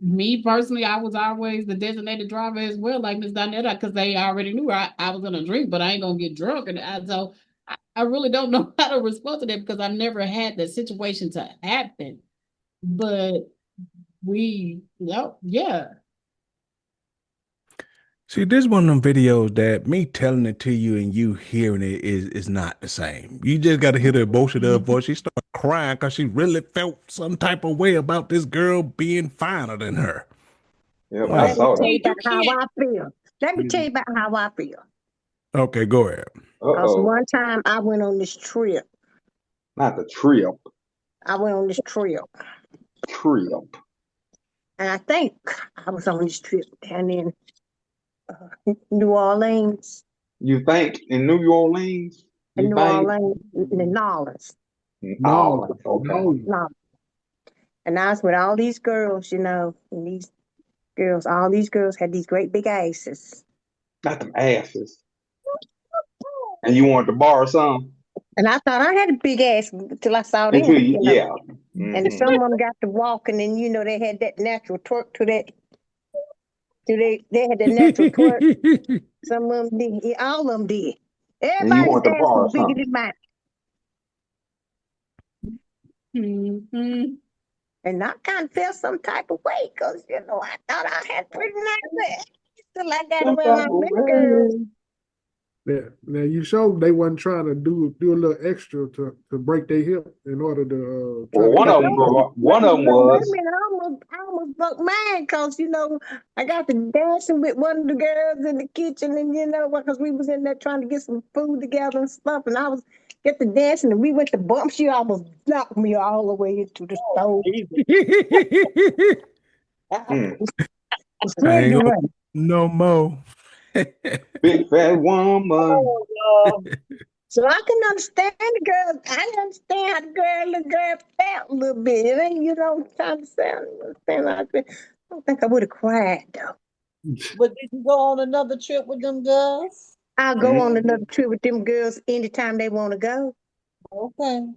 me personally, I was always the designated driver as well, like Miss Donetta, because they already knew I was gonna drink, but I ain't gonna get drunk, and so I really don't know how to respond to that because I've never had that situation to happen. But yeah. See, this one of them videos that me telling it to you and you hearing it is not the same. You just got to hear the emotion of her voice. She started crying because she really felt some type of way about this girl being finer than her. Yep, Wow. I saw Let me tell that. you about how I feel. Let me tell you about how I feel. Okay, go ahead. Because one time I went on this trip. Not the trip. I went on this trip. Trip. And I think I was on this trip down in New Orleans. You think in New Orleans? In You New think? Orleans, in Nolens. No. Okay. No. And I was with all these girls, you know, and these girls, all these girls had these great big asses. Not them asses. And you wanted to borrow some? And I thought I had a big ass until I saw them. Until You know? yeah. And some of them got to walking, and you know they had that natural twerk to that. They had that natural twerk. Some of them did. Yeah, all of them did. And you Everybody's want to ass borrow was bigger some? than mine. And I kind of felt some type of way because, you know, I thought I had pretty nice ass. Still, I got around my many girls. Yeah. Now you showed they wasn't trying to do a little extra to break their hip in order to try Well, to one of them, one of them was. Wait a minute, I almost broke mine because, you know, I got to dancing with one of the girls in the kitchen and, you know, because we was in there trying to get some food together and stuff. And I was get to dancing and we went to bump. She almost knocked me all the way into the stove. I ain't gonna no more. Big fat woman. So I can understand the girl. I understand how the girl felt a little bit. It ain't, you know, trying to sound. I don't think I would have cried though. But did you go on another trip with them girls? I'll go on another trip with them girls anytime they want to go. Okay.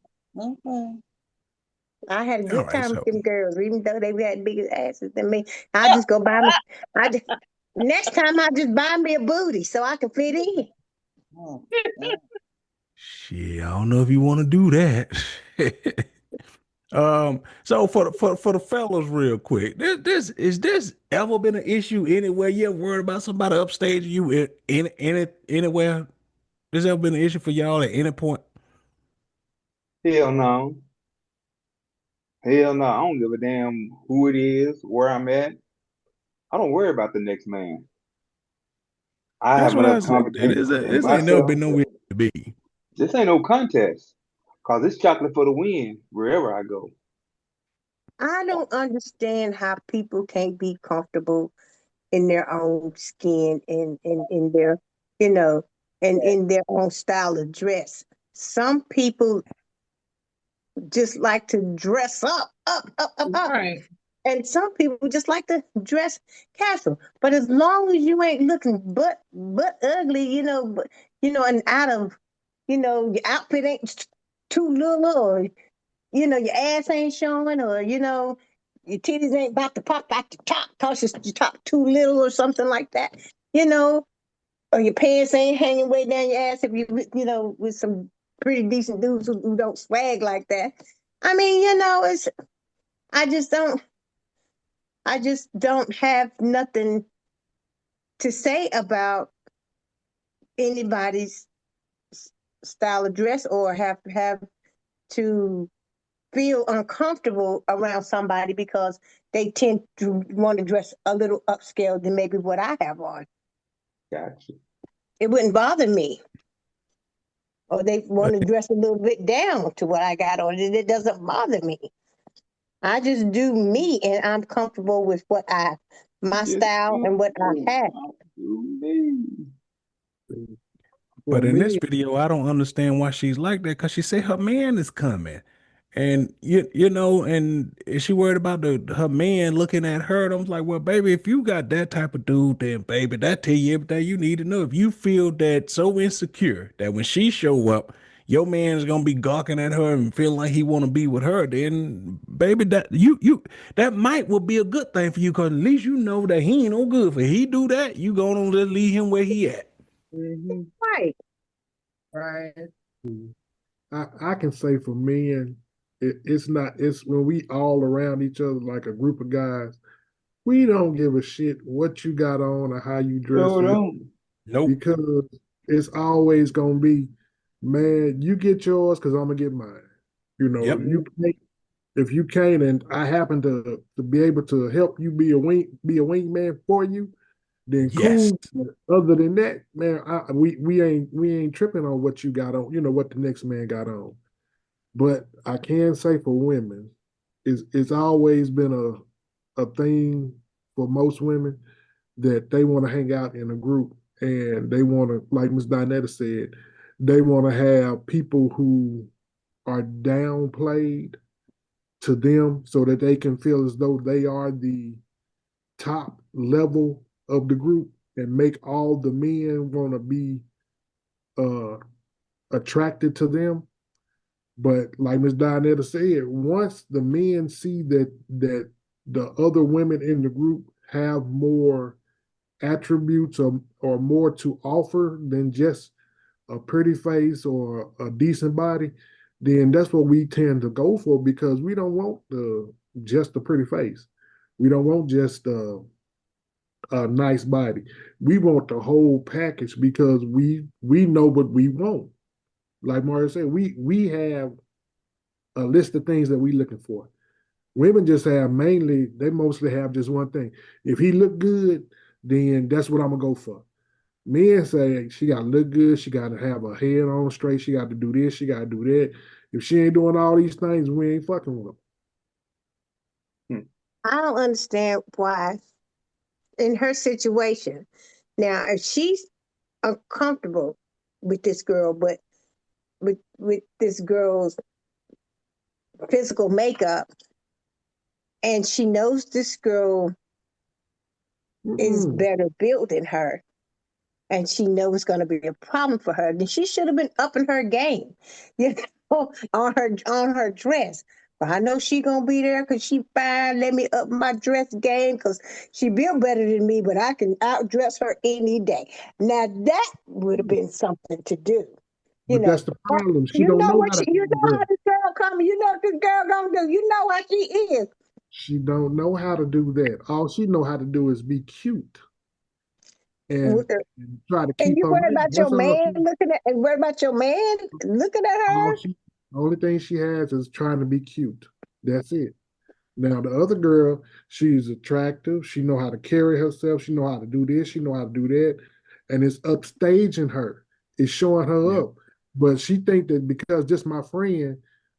I had a All good right, time so with them girls, even though they had bigger asses than me. I just go buy me. I just, next time I just buy me a booty so I can fit in. Mm, mm. shit, I don't know if you want to do that. So for the fellas, real quick, this ever been an issue anywhere? You ever worried about somebody upstage you anywhere? This ever been an issue for y'all at any point? Hell no. Hell no. I don't give a damn who it is, where I'm at. I don't worry about the next man. I That's have what I enough said. confidence in This ain't never myself. been nowhere to be. This ain't no contest. Cause it's chocolate for the win wherever I go. I don't understand how people can't be comfortable in their own skin and in their, you know, and in their own style of dress. Some people just like to dress up. Right. And some people just like to dress casual. But as long as you ain't looking but ugly, and out of, your outfit ain't too little, or your ass ain't showing, or your titties ain't about to pop out the top cause your top too little or something like that, you know, or your pants ain't hanging way down your ass if with some pretty decent dudes who don't swag like that. I mean, it's I just don't I just don't have nothing to say about anybody's style of dress, or have to feel uncomfortable around somebody because they tend to want to dress a little upscale than maybe what I have on. Gotcha. It wouldn't bother me. Or they But want to dress a little bit down to what I got on. It doesn't bother me. I just do me, and I'm comfortable with my Just style do and what I me. have. Do me. For But in this me, video, I don't understand why she's like that because she said her man is coming. And and is she worried about her man looking at her? And I was like, well, baby, if you got that type of dude, then baby, that tell you everything you need to know. If you feel that so insecure that when she show up, your man is gonna be gawking at her and feel like he want to be with her, then baby, that might will be a good thing for you because at least you know that he ain't no good. For he do that, you gonna just leave him where he at. mhm, Right. Right. I can say for men, it's when we all around each other like a group of guys, we don't give a shit what you got on or how you dress So or don't. Nope. because it's always gonna be, man, you get yours because I'm gonna get mine. Yep. If you can't, and I happen to be able to help you be a wingman for you, then Yes. cool. But other than that, man, we ain't tripping on what you got on. You know what the next man got on. But I can say for women, it's always been a thing for most women that they want to hang out in a group and they want to, like Miss Dinetta said, they want to have people who are downplayed to them so that they can feel as though they are the top level of the group and make all the men want to be uh, attracted to them. But like Miss Donetta said, once the men see that the other women in the group have more attributes or more to offer than just a pretty face or a decent body, then that's what we tend to go for because we don't want just a pretty face. We don't want just a nice body. We want the whole package because we know what we want. Like Mario said, we have a list of things that we looking for. Women just have they mostly have just one thing. If he look good, then that's what I'm gonna go for. Men say she gotta look good, she gotta have her head on straight, she gotta do this, she gotta do that. If she ain't doing all these things, we ain't fucking with Hmm. I don't understand why in her situation. Now, if she's uncomfortable with this girl, but with this girl's physical makeup, and she knows this girl is her. better built than her, and she knows it's going to be a problem for her, then she should have been upping her game, on her dress. I know she gonna be there because she fine. Let me up my dress game because she built better than me, but I can outdress her any day. Now that would have been something to do. You But know, that's the problem. She you don't know know what how to you know handle how that. this girl coming. You know what this girl gonna do. You know how she is. She don't know how to do that. All she know how to do is be cute W- and, uh, and try to And keep you her worry man. about your That's all man she. looking at, and worry about your man looking at All her. she. The only thing she has is trying to be cute. That's it. Now the other girl, she's attractive. She know how to carry herself. She know how to do this. She know how to do that, and it's upstaging her. It's showing her Yeah. up. But she think that because just my friend,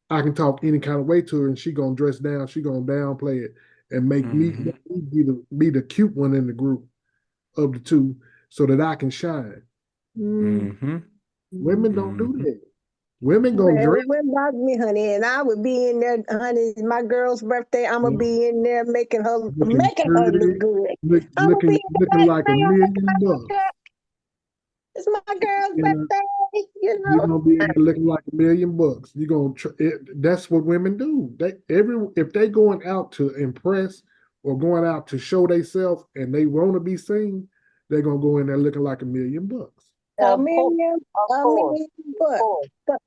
I can talk any kind of way to her, and she gonna dress down. She gonna downplay it and Mm-hmm. make me be the cute one in the group of the two, so that I can shine. Mm-hmm. Women don't do Mm-hmm. that. Women gonna Well, dress, it wouldn't bother me, honey, and I would be in there, honey. My girl's birthday, I'm you gonna know, be in there looking making her look pretty, good. I'm gonna be in the looking back, like a man, making million her look bucks. good. It's my girl's You know, birthday, you you're know. gonna be in there looking like a million bucks. You're gonna that's what women do. If they going out to impress or going out to show themselves and they want to be seen, they're gonna go in there looking like a million bucks. A Of course, million, of a course, million of bucks. course. But,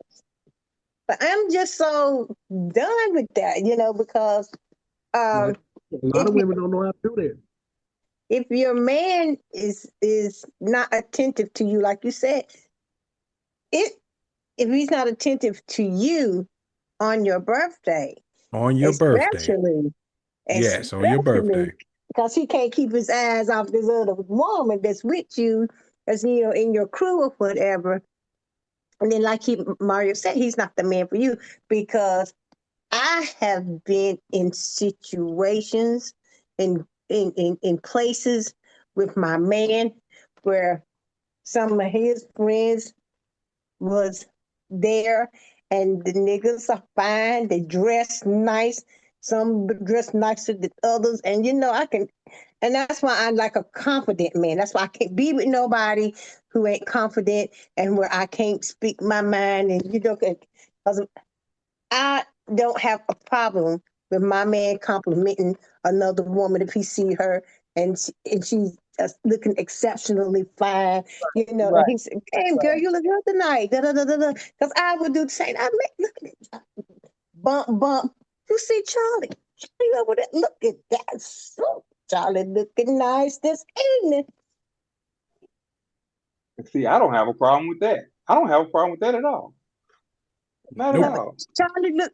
but I'm just so done with that, because Like um, a lot if of women don't know how to do that. if your man is not attentive to you, like you said, it if he's not attentive to you on your birthday, On your birthday. especially Yes, on your especially birthday. because he can't keep his eyes off this other woman that's with you, that's in your crew or whatever. And then, like Mario said, he's not the man for you because I have been in situations in places with my man where some of his friends was there, and the niggas are fine. They dress nice. Some dress nicer than others, and I can. And that's why I like a confident man. That's why I can't be with nobody who ain't confident and where I can't speak my mind. And because I don't have a problem with my man complimenting another woman if he see her and she's looking exceptionally fine, and Right, he said, "Damn, girl, right. you look good tonight." Da da da da da. Because I would do the same. I mean, look, bump bump. You see Charlie? Charlie over there. Look at that. So Charlie looking nice this evening. See, I don't have a problem with that. I don't have a problem with that at all. Not at Nope. all.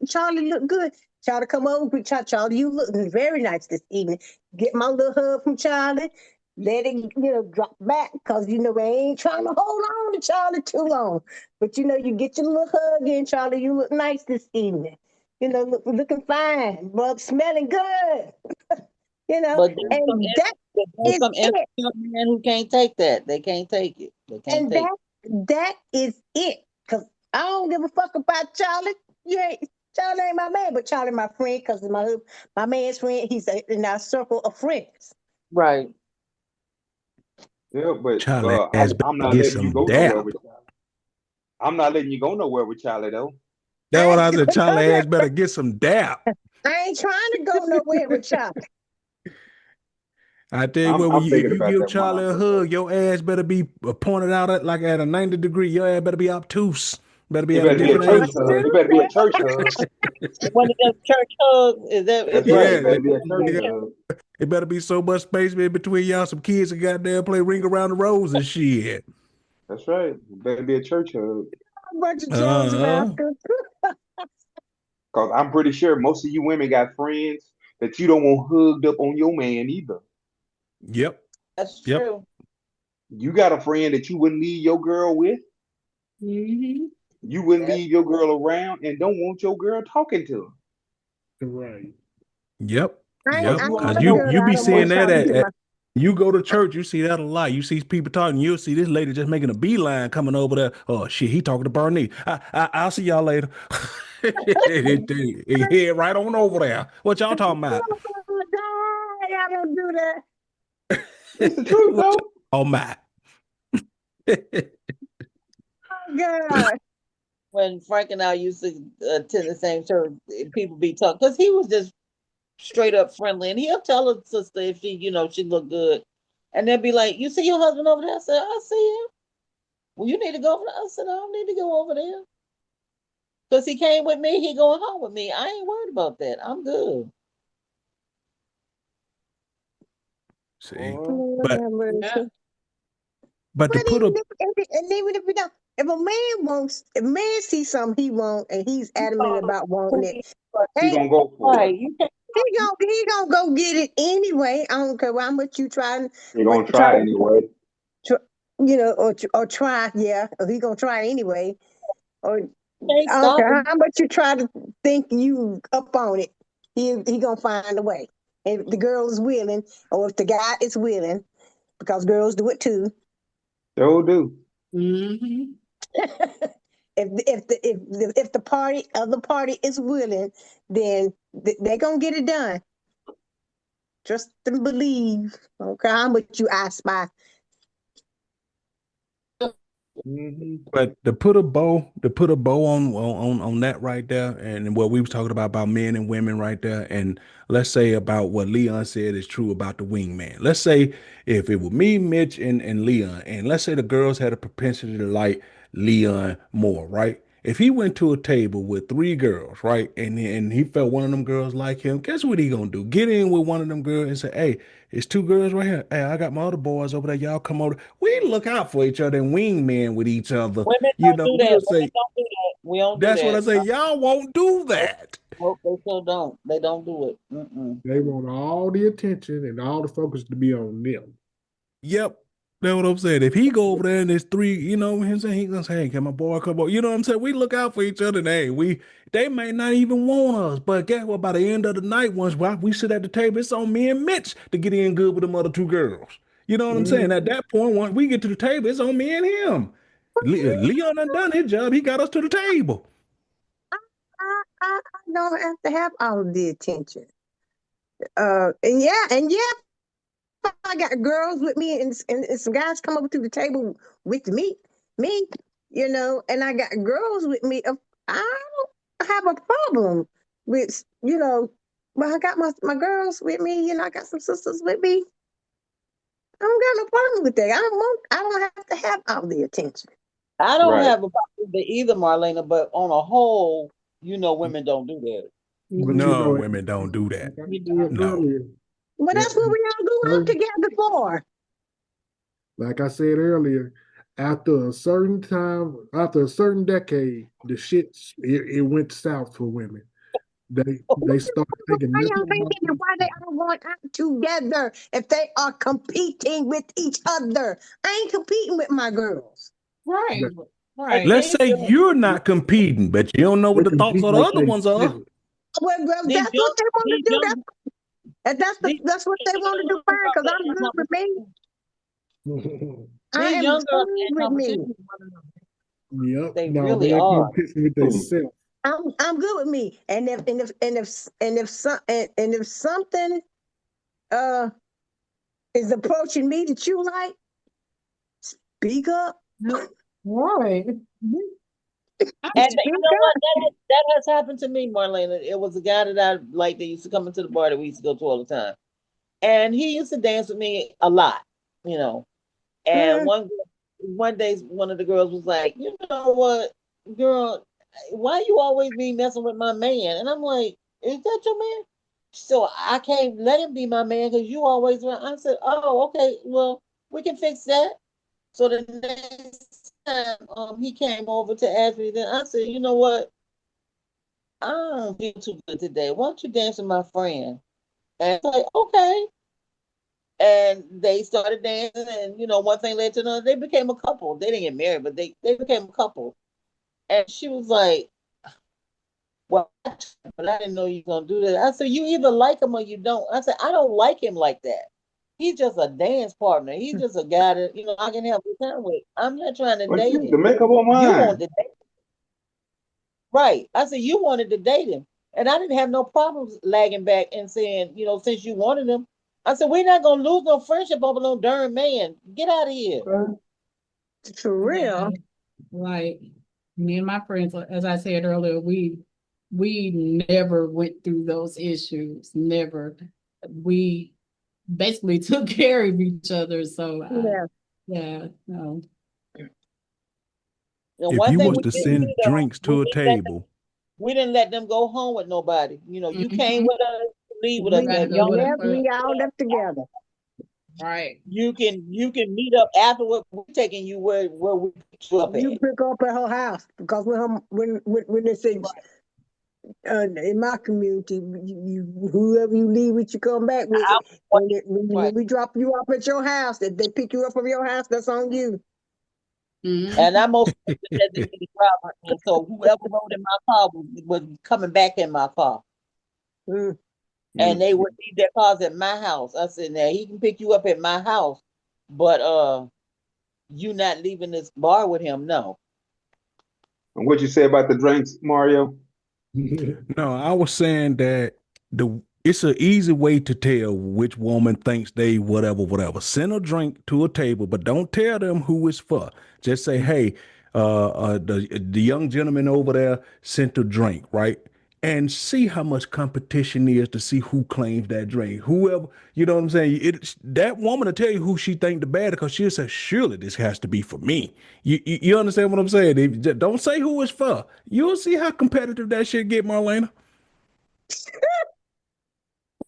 Charlie look good. Charlie come over with Charlie. You look very nice this evening. Get my little hug from Charlie. Let it, drop back because we ain't trying to hold on to Charlie too long. But you get your little hug in, Charlie. You look nice this evening. Looking fine, bro, smelling good. But And that there's is some it. insecure men who can't take that. They can't take it. They can't And take that is it. Cause I don't give a fuck about Charlie. Charlie ain't my man, but Charlie my friend, cause my man's friend. He's in our circle of friends. it. Right. Yeah, but Charlie ass better I'm not get letting you some go nowhere dap. with Charlie. I'm not letting you go nowhere with Charlie though. That's I what ain't I said. going Charlie nowhere. ass better get some dap. I ain't trying to go nowhere with Charlie. I tell you I'm what, I'm if thinking you about give that one Charlie a also though. hug, your ass better be pointed out like at a 90-degree. Your ass better be obtuse. Better be It at a better be a different church angle. hug. Obtuse, It better be a church hug. One of them church hugs is That's that right. what It you Yeah, better what be you a church yeah. saying? hug. It better be so much space in between y'all. Some kids that goddamn play ring around the rose and shit. That's right. It better be a church hug. a bunch of Jones Uh-huh. Rascals. Cause I'm pretty sure most of you women got friends that you don't want hugged up on your man either. Yep. That's Yep. true. You got a friend that you wouldn't leave your girl with. Mhm. You wouldn't That's leave your girl around and don't want your girl talking to her. Right. Yep. So I Yep. you ain't Cause my already you know girl. you who I be you don't want seeing with. that talking to my. you go to church, you see that a lot. You see people talking, you'll see this lady just making a beeline coming over there. Oh shit, he talking to Bernie. I'll see y'all later. He head right on over there. What y'all talking about? Oh God, I don't do that. It's the truth What though. y'all talking about? Oh God. when Frank and I used to attend the same church, people be talking because he was just straight up friendly, and he'll tell his sister if she look good, and they'll be like, "You see your husband over there?" I said, "I see him." Well, you need to go over there. I said, "I don't need to go over there because he came with me. He going home with me. I ain't worried about that. I'm good." See, Lord but have Yeah. mercy. but to But put a even if we don't, if a man sees something he wants and he's adamant about wanting it, He hey, gonna go for it. Right. You can't. he gonna go get it anyway. I don't care how much you try, He gonna try anyway. tr- or try, yeah, or he gonna try anyway. Or Can't I don't stop care him. how much you try to think you up on it, he gonna find a way. If the girl is willing, or if the guy is willing, because girls do it too. So do. Mm-hmm. If the other party is willing, then they're gonna get it done. Trust and believe. Okay, how much you ask by. But to put a bow on that right there, and what we was talking about men and women right there, and let's say about what Leon said is true about the wingman. Let's say if it were me, Mitch, and Leon, and let's say the girls had a propensity to like Leon more, right? If he went to a table with three girls, right, and he felt one of them girls like him, guess what he gonna do? Get in with one of them girls and say, "Hey, it's two girls right here. Hey, I got my other boys over there. Y'all come over." We look out for each other and wingman with each other. Women You don't know, do we'll that. Women say, don't do that. We don't do that's what I that. say. Y'all won't do Nope, that. nope, they still don't. They don't do it. Mm-mm. They want all the attention and all the focus to be on them. Yep. That's what I'm saying. If he go over there and there's three, him saying, he gonna say, "Hey, can my boy come over?" You know what I'm saying? We look out for each other. And, hey, they may not even want us, but guess what? By the end of the night, once we sit at the table, it's on me and Mitch to get in good with them other two girls. You know what I'm saying? At Mhm. that point, once we get to the table, it's on me and him. Leon done his job. He got us to the table. I don't have to have all of the attention. And yeah, I got girls with me, and some guys come over to the table with me, and I got girls with me. I don't have a problem with, well, I got my girls with me, I got some sisters with me. I don't got no problem with that. I don't have to have all the attention. I don't Right. have a problem with it either, Marlena, but on a whole, women don't do that. But No, women don't do like that. I We said don't. No. earlier, Well, at that's what we all go out certain, together for. like I said earlier, after a certain time, after a certain decade, it went south for women. They started thinking Why nothing y'all about thinking why they all going out together if they are competing with each other? I ain't competing with my girls. Right. that Right. Let's say you're not competing, but you don't know what they the thoughts compete of the like other they ones are. seven. Well, These that's what young, they want to these do. young, these, That's what they want to do. Fine, because I'm good with me. I these am young girls good in with competition me. with one another. Yep. They No, really they ain't are. competing with themselves. I'm good with me. And if something uh is approaching me that you like, speak up. Right. And Speak you know what? up. That has happened to me, Marlena. It was a guy that I like that used to come into the bar that we used to go to all the time. And he used to dance with me a lot, you know. And Mm, one day, one of the girls was like, "You know what, girl? Why you always be messing with my man?" And I'm like, "Is that your man?" So I can't let him be my man because you always. I said, "Oh, okay. Well, we can fix that." So the next time he came over to ask me, then I said, "You know what? I don't feel too good today. Why don't you dance with my friend?" And it's like, "Okay." And they started dancing, and one thing led to another. They became a couple. They didn't get married, but they became a couple. And she was like, "Well, but I didn't know you were gonna do that." I said, "You either like him or you don't." I said, "I don't like him like that. He's just a dance partner. He's just a guy that I can have a good time with. I'm not trying to But date you need to him. make up your You want mind. to date, right?" I said, "You wanted to date him, and I didn't have no problems lagging back and saying, since you wanted him." I said, "We're not gonna lose no friendship over no darn man. Get out of here." Okay. for real. Right. Me and my friends, as I said earlier, we never went through those issues. Never. We basically took care of each other. So Yeah. yeah, no. And If one you thing was we to didn't do send though, drinks to a table, we didn't let them go home with nobody. You know, you came with us, leave with us. We got to But go with Yep, it. we all up together. Right. you can meet up afterward. We're taking you where we picked you up You at. pick up at her house because when they say in my community, whoever you leave with, you come back with. When we drop you off at your house, if they pick you up from your house, that's on you. And I most designated driver, and so whoever rode in my car was coming back in my car. And they would leave their cars at my house. I said, now he can pick you up at my house, but you not leaving this bar with him, no. And what you say about the drinks, Mario? no, I was saying that it's an easy way to tell which woman thinks they whatever. Send a drink to a table, but don't tell them who it's for. Just say, hey, the young gentleman over there sent a drink, right? And see how much competition is to see who claims that drink. Whoever, you know what I'm saying? That woman will tell you who she think the bad because she'll say, surely this has to be for me. You understand what I'm saying? Don't say who it's for. You'll see how competitive that shit get, Marlena.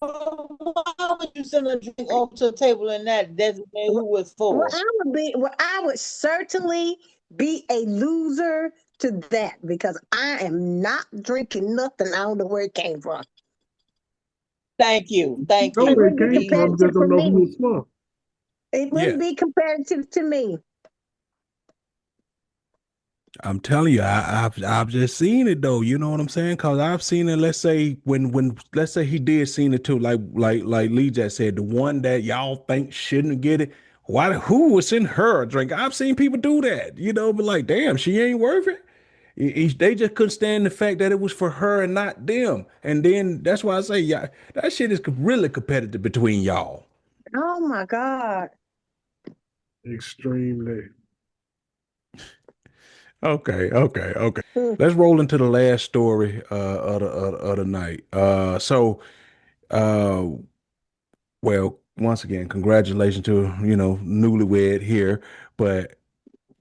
Why would you send a drink over to the table and not designate who it's for? I would certainly be a loser to that because I am not drinking nothing. I don't know where it came from. Thank you. Thank Know you. It where it wouldn't be came from, just competitive for don't know who me. it's for. It Yeah. wouldn't be competitive to me. I'm telling you, I've just seen it though. You know what I'm saying? Cause I've seen it. Let's say when let's say he did seen it too. Like Lee just said, the one that y'all think shouldn't get it. Who was in her a drink? I've seen people do that. You know, but like, damn, she ain't worth it. They just couldn't stand the fact that it was for her and not them. And then that's why I say, yeah, that shit is really competitive between y'all. Oh my God. Extremely. Okay. Mm. Let's roll into the last story of the night. Uh, well, once again, congratulations to newlywed here. But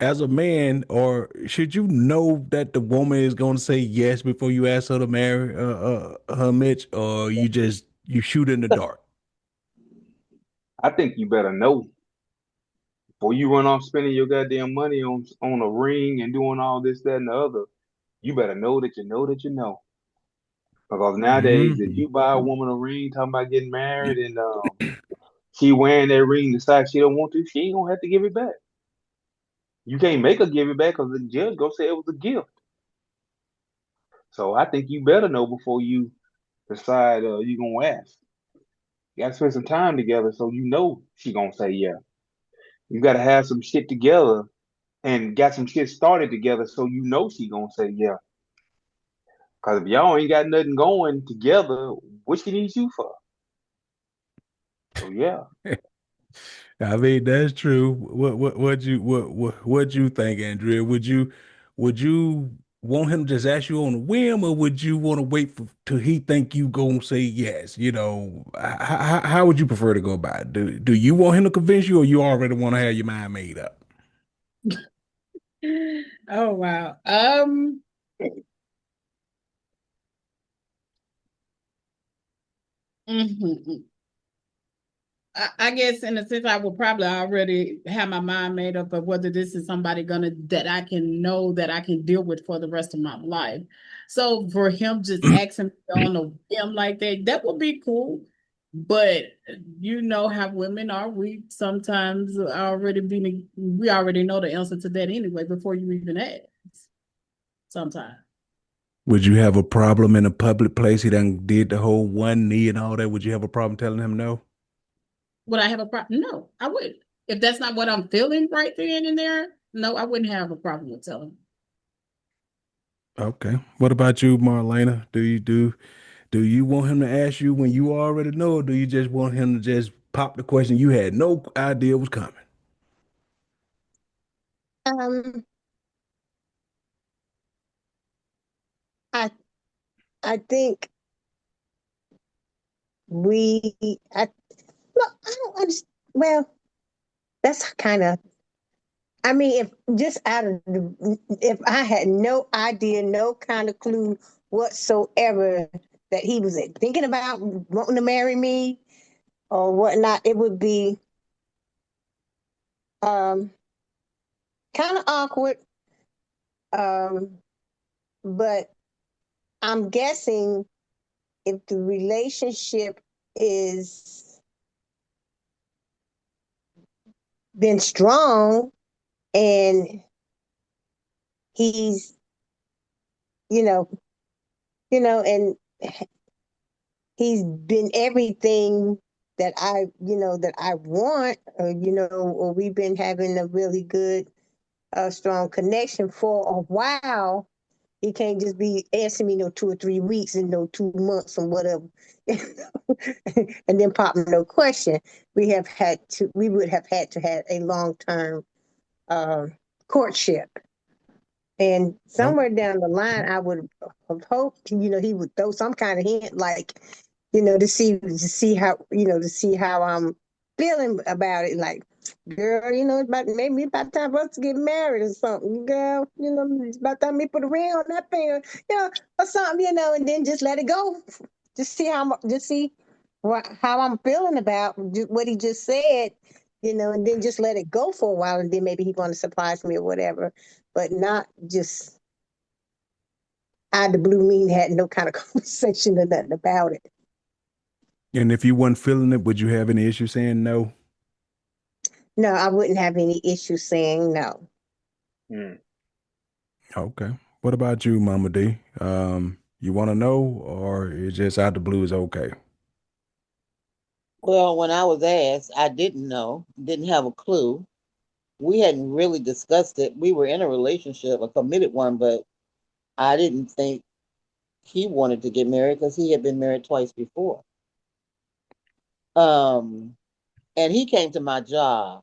as a man, or should you know that the woman is going to say yes before you ask her to marry her, Mitch, or you shoot in the dark? I think you better know before you run off spending your goddamn money on a ring and doing all this, that, and the other. You better know that you know that you know. Because nowadays, if Mhm. you buy a woman a ring talking about getting married and she wearing that ring, decide she don't want to, she ain't gonna have to give it back. You can't make her give it back because the judge gonna say it was a gift. So I think you better know before you decide you gonna ask. You gotta spend some time together so you know she gonna say yeah. You gotta have some shit together and got some shit started together so you know she gonna say yeah. Cause if y'all ain't got nothing going together, what she needs you for? So yeah. I mean, that's true. What you think, Andrea? Would you want him to just ask you on a whim, or would you want to wait till he think you gonna say yes? You know, how would you prefer to go about it? Do you want him to convince you, or you already want to have your mind made up? Oh wow. Mhm. I guess in a sense I would probably already have my mind made up of whether this is somebody gonna that I can know that I can deal with for the rest of my life. So for him just asking me on a whim like that, that would be cool. But you know how women are. We sometimes we already know the answer to that anyway before you even ask. Sometimes. Would you have a problem in a public place? He done did the whole one knee and all that. Would you have a problem telling him no? Would I have a problem? No, I wouldn't. If that's not what I'm feeling right then and there, no, I wouldn't have a problem with telling. Okay. What about you, Marlena? Do you want him to ask you when you already know, or do you just want him to just pop the question you had no idea was coming? Um, I think we, I, no, I don't understand. Well, that's kind of, I mean, if just out of if I had no idea, no kind of clue whatsoever that he was thinking about wanting to marry me or whatnot, it would be um, kind of awkward. Um, but I'm guessing if the relationship is been strong and he's, you know, and he's been everything that that I want, or we've been having a really good, strong connection for a while. He can't just be asking me no 2 or 3 weeks and no 2 months or whatever, and then pop no question. We would have had to have a long term courtship. And Nope. somewhere down the line, I would have hoped, he would throw some kind of hint, like, to see how I'm feeling about it. Like, girl, it's about time for us to get married or something. Girl, it's about time me put a ring on that finger, or something, and then just let it go. Just see how I'm feeling about what he just said, and then just let it go for a while, and then maybe he's going to surprise me or whatever, but not just out of the blue mean had no kind of conversation or nothing about it. And if you weren't feeling it, would you have any issue saying no? No, I wouldn't have any issue saying no. Okay. What about you, Mama D? You want to know, or it's just out the blue is okay? Well, when I was asked, I didn't know, didn't have a clue. We hadn't really discussed it. We were in a relationship, a committed one, but I didn't think he wanted to get married because he had been married twice before. Um, and he came to my job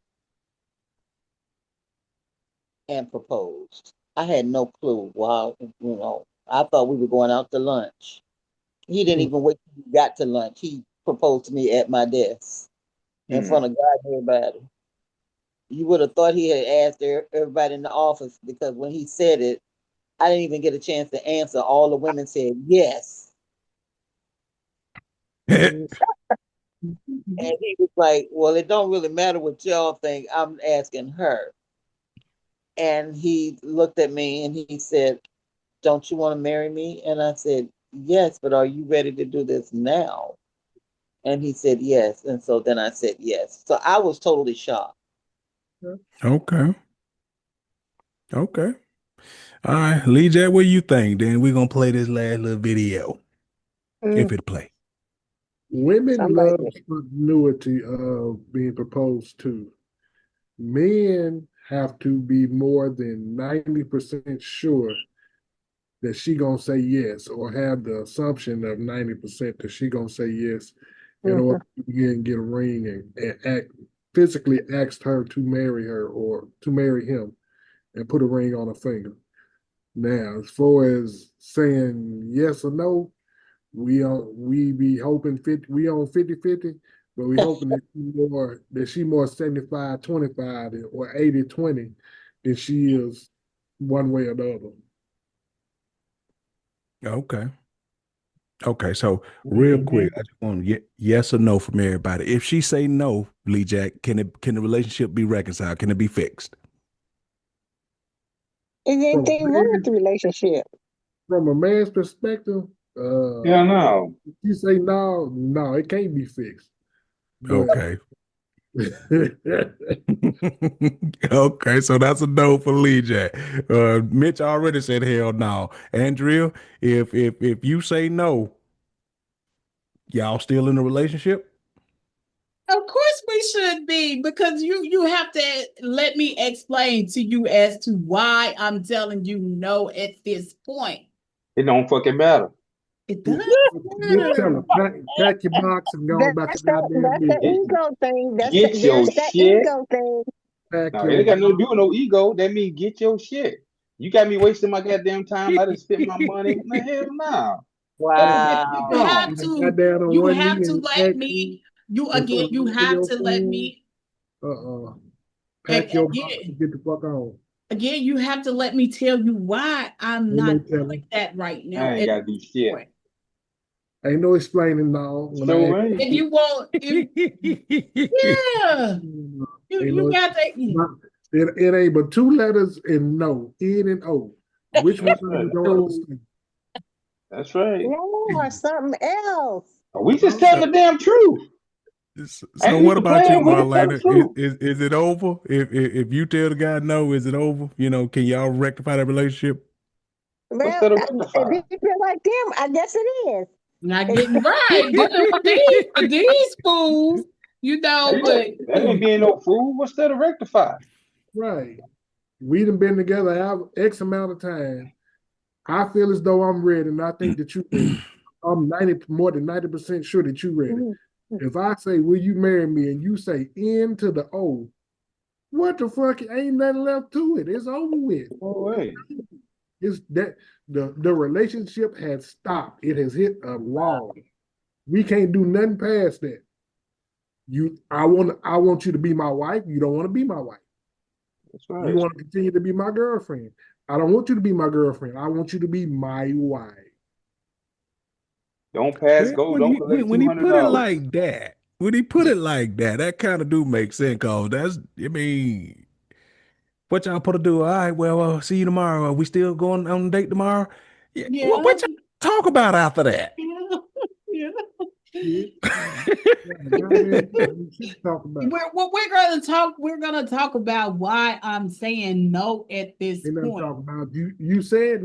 and proposed. I had no clue why, I thought we were going out to lunch. He didn't even wait till we got to lunch. He proposed to me at my desk in front of God and everybody. You would have thought he had asked everybody in the office, because when he said it, I didn't even get a chance to answer. All the women said yes. And he was like, well, it don't really matter what y'all think. I'm asking her. And he looked at me and he said, don't you want to marry me? And I said, yes, but are you ready to do this now? And he said, yes. And so then I said, yes. So I was totally shocked. Okay. Okay. All right. Lee Jack, what do you think? Then we're going to play this last little video, if it play. Women Somebody love continuity of being proposed to. Men have to be more than 90% sure that she gonna say yes, or have the assumption of 90% that she gonna say yes in order to get a ring and act physically asked her to marry her or to marry him and put a ring on her finger. Now, as far as saying yes or no, we be hoping 50, we on 50-50, but we hoping that she more 75-25 or 80-20 than she is one way or the other. Okay. Okay. So real quick, I just want yes or no from everybody. If she say no, Lee Jack, can the relationship be reconciled? Can it be fixed? Is From anything wrong with the relationship? a man's perspective, Yeah, no. if you say no, no, it can't be fixed. But Okay. Okay, so that's a no for Lee Jack. Mitch already said hell no. Andrea, if you say no, y'all still in a relationship? Of course we should be, because you have to let me explain to you as to why I'm telling you no at this point. It don't fucking matter. It does just tell matter. her, pack your box and go about That's your goddamn business. Get, the ego thing. get your There's that shit. ego thing. Pack No, it your ain't got nothing to do box. with no ego. That means get your shit. You got me wasting my goddamn time. I done spent my money. Man, hell no. Wow. You have Got to. down on You one have knee to and let asked me. you You and put again. a You ring in have your to let food. me. Pack your box Again. and get the fuck on. Again, you have to let me tell you why I'm Ain't no not telling. doing that right I now. ain't gotta do shit. Point. Ain't no explaining now. When Sure I ain't. If you want, yeah, ain't you no, got that. it ain't but two letters and no, N and O. Which one That's you right. don't understand? That's right. No, or something else. We just tell the damn truth. So Ain't what even about you, playing with it. Tell the Marlena? truth. Is it over? If you tell the guy no, is it over? You know, can y'all rectify that relationship? What's Well, that a if rectifier? he feel like them, I guess it is. Not getting right, dealing with these fools, you know. But That ain't being no fool. What's that a rectifier? Right. We done been together X amount of time. I feel as though I'm ready, and I think that you're ready. I'm more than 90% sure that you're ready. If I say, will you marry me? And you say N to the O, what the fuck? Ain't nothing left to it. It's over with. Oh, wait. It's that the relationship has stopped. It has hit a wall. We can't do nothing past that. I want you to be my wife. You don't want to be my wife. That's right. You want to continue to be my girlfriend. I don't want you to be my girlfriend. I want you to be my wife. Don't pass go. Don't collect When he put it $200. like that, that kind of do make sense. Cause I mean, what y'all put to do? All right, well, see you tomorrow. Are we still going on a date tomorrow? Yeah. yeah, What y'all talk about after that? yeah. Talk about. We're gonna talk about why I'm saying no at this point. Talk about you said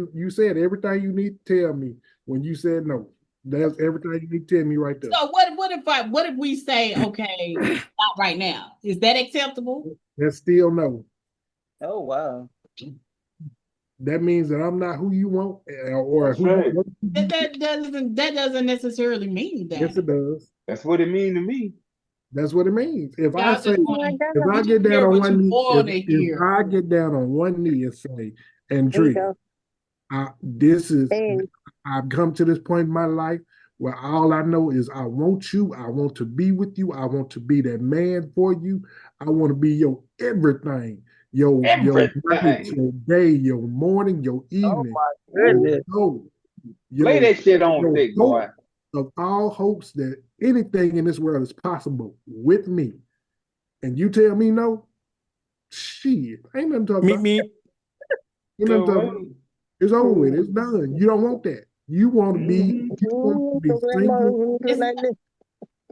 everything you need to tell me when you said no. That's everything you need to tell me right there. So what if we say okay, not right now? Is that acceptable? That's still no. Oh wow. That means that I'm not who you want, or That's who right. That doesn't necessarily mean that. Yes, it does. That's what it means to me. That's what it means. If I say, if I we get just down hear on what one you knee, want to if hear. I get down on one knee and say, There you Andrea, go. I've come to this point in my life where all I know is I want you. I want to be with you. I want to be that man for you. I want to be your everything, your night, your day, your morning, your evening. Oh my goodness. Lay that shit on thick, boy. Of all hopes that anything in this world is possible with me. And you tell me no, shit, ain't nothing to talk about. Me. Ain't nothing to talk about. It's over with. It's done. You don't want that. You want to be single.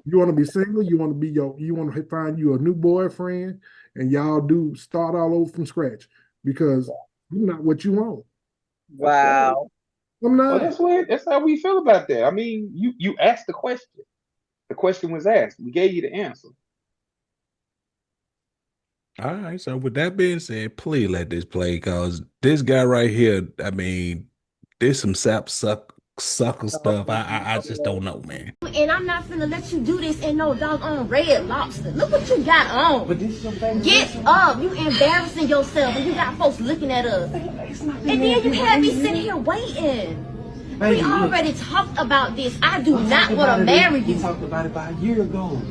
You want to be single. You want to be you want to find you a new boyfriend, and y'all do start all over from scratch because you're not what you want. Wow. I'm not. Well, that's how we feel about that. I mean, you asked the question. The question was asked. We gave you the answer. All right. So with that being said, please let this play because this guy right here, I mean, there's some sucker stuff. I just don't know, man. And I'm not finna let you do this in no doggone Red Lobster. Look what you got on. But this is your favorite Get up. You embarrassing yourself and you got folks looking at us. And then you had me sitting here waiting. We already talked about this. I do not want to marry you. We talked about it about a year ago.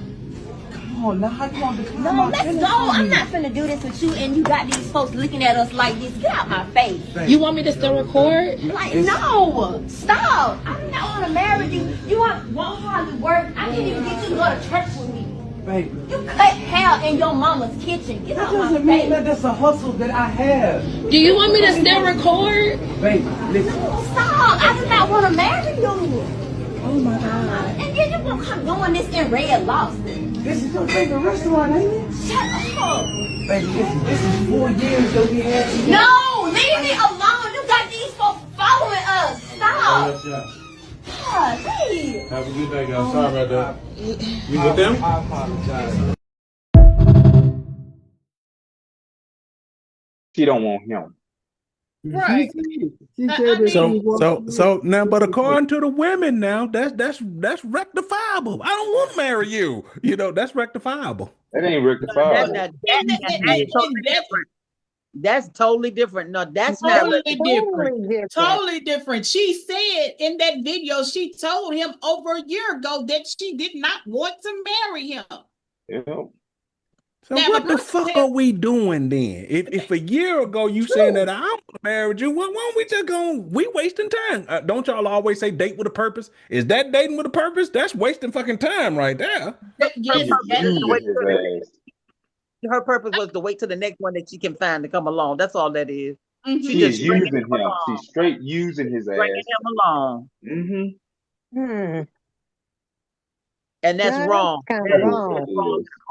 Come on, now how you want to decline No, my let's feelings go. for me? I'm not finna do this with you and you got these folks looking at us like this. Get out my face. You want me to still record? Like, no. Stop. I do not want to marry you. You won't hardly work. I can't even get you to go to church with me. Baby. You cut hair in your mama's kitchen. Get out my That doesn't face. mean that that's a hustle that I have. Do you want me to still record? Baby, listen. Stop. I do not want to marry you. Oh my God. And then you gonna come doing this in Red Lobster. This is your favorite restaurant, ain't it? Shut up. Baby, listen, this is 4 years that we had together. No, leave me alone. You got these folks following us. Stop. God, hey. Have a good day, guys. Sorry about that. You with them? I apologize. She don't want him. Right. She said that So now, but according to the women now, that's rectifiable. I don't want to marry you. You know, that's rectifiable. That ain't rectifiable. That's totally different. No, that's not Totally different. Totally different. Totally different. She said in that video, she told him over a year ago that she did not want to marry him. Yeah. So Now, what the fuck are we doing then? If a year ago you saying that I want to marry you, why don't we just go? We wasting time. Don't y'all always say date with a purpose? Is that dating with a purpose? That's wasting fucking time right there. Yes, Using his ass. Her purpose was to wait till the next one that she can find to come along. That's all that is. Mhm. She She just is using him. She's straight using his bringing ass. him along, Mm-hmm. and that's Yeah, wrong. that's kind That of is wrong. wrong in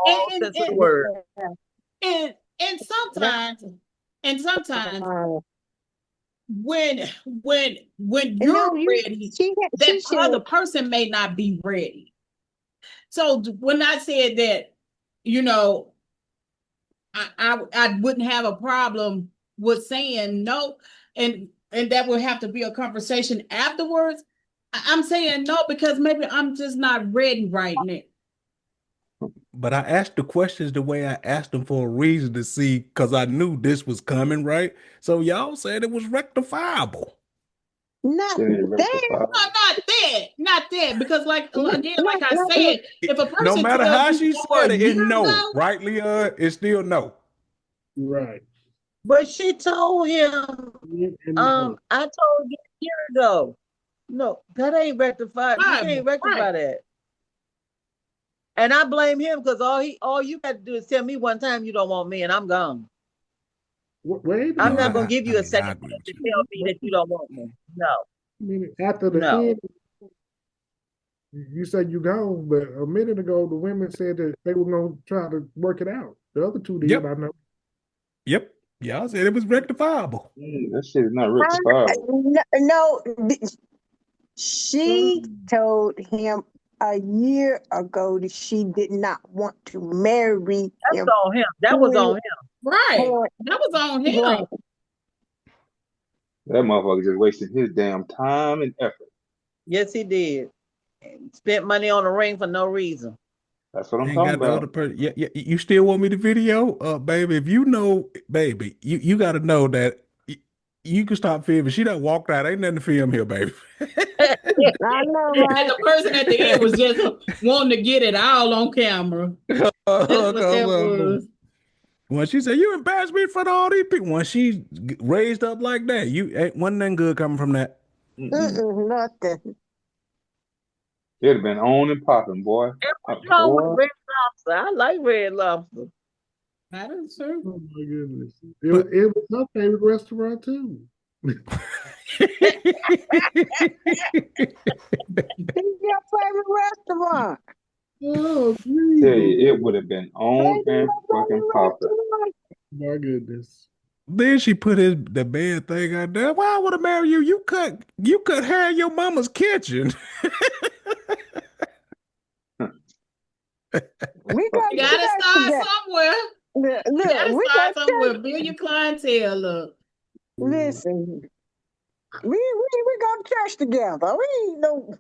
all And, sense of the word. and sometimes Uh, when no, you're ready, she that should. other person may not be ready. So when I said that, you know, I wouldn't have a problem with saying no, and that would have to be a conversation afterwards. I'm saying no because maybe I'm just not ready right now. But I asked the questions the way I asked them for a reason to see, because I knew this was coming, right? So y'all said it was rectifiable. Not that. Not that, because like again, like I said, if a No person matter tells how you she over said a it, it's year no, ago, right, Leah? It's still no. Right. But she told him, No. I told you a year ago. No, that ain't rectified. You can't rectify that. And I blame him because all you got to do is tell me one time you don't want me, and I'm gone. Wait a I'm minute. not gonna give you a second I agree with to you. tell me that you don't want me. No. I mean, after the No. end, you said you gone, but a minute ago the women said that they were gonna try to work it out. The other two did, Yep. I know. Yep. Y'all said it was rectifiable. That shit is not rectifiable. No, she told him a year ago that she did not want to marry That's him. on him. That was on him. right? That was on him. Right. That motherfucker just wasting his damn time and effort. Yes, he did. Spent money on a ring for no reason. That's what I'm Ain't talking got the about. other person. Yeah, you still want me the video? Baby, if you know, baby, you got to know that you can stop filming. She done walked out. Ain't nothing to film here, baby. I know, And right? the person at the end was just wanting to get it all on camera. That's what that was. When she said, "You embarrassed me in front of all these people," when she raised up like that, you ain't wasn't nothing good coming from that. Nothing. It'd have been on and popping, boy. What's wrong with red lobster? I like red lobster. That is true. Oh my goodness. It was her favorite restaurant too. It's your favorite restaurant. Oh, Tell you, it would have been on and fucking popping. my goodness. Then she put the bed thing out there. Why I want to marry you? You cut hair in your mama's kitchen. We You gotta start somewhere. Look, You gotta we start got somewhere. Build your clientele up. Listen, we go to church together. We ain't no.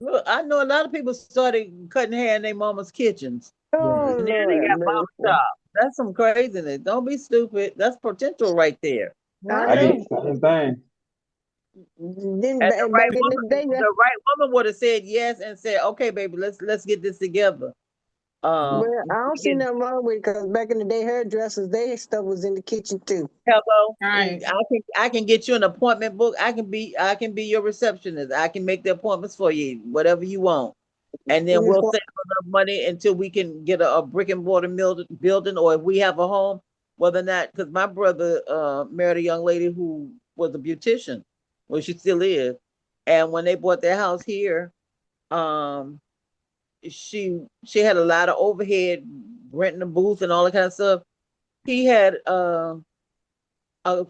Look, I know a lot of people started cutting hair in their mama's kitchens. Oh, And then they got barber shop. That's some craziness. Don't be stupid. That's potential right there. I did the same thing. And the right woman would have said yes and said, "Okay, baby, let's get this together." Well, I don't see nothing wrong with it because back in the day, hairdressers, their stuff was in the kitchen too. Hello. Right. I can get you an appointment book. I can be your receptionist. I can make the appointments for you, whatever you want. And then we'll save enough money until we can get a brick and mortar building, or if we have a home, whether or not, because my brother married a young lady who was a beautician. Well, she still is. And when they bought their house here, she had a lot of overhead, renting a booth and all that kind of stuff. He had a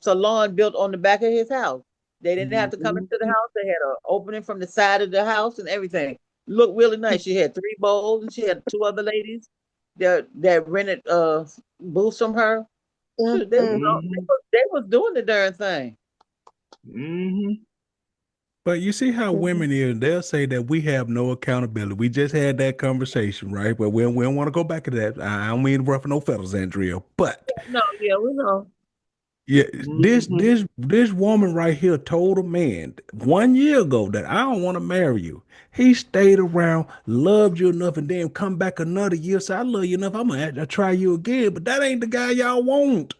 salon built on the back of his house. They didn't have to come into the house. They had an opening from the side of the house and everything. Looked really nice. She had 3 bowls and she had 2 other ladies that rented booths from her. Shoot, they was doing the darn thing. But you see how women is, they'll say that we have no accountability. We just had that conversation, right? But we don't want to go back to that. I don't mean to ruffle no feathers, Andrea. But no, yeah, we know. Yeah, Mm-hmm. this woman right here told a man 1 year ago that I don't want to marry you. He stayed around, loved you enough, and then come back another year. Say, I love you enough. I'm gonna try you again. But that ain't the guy y'all want.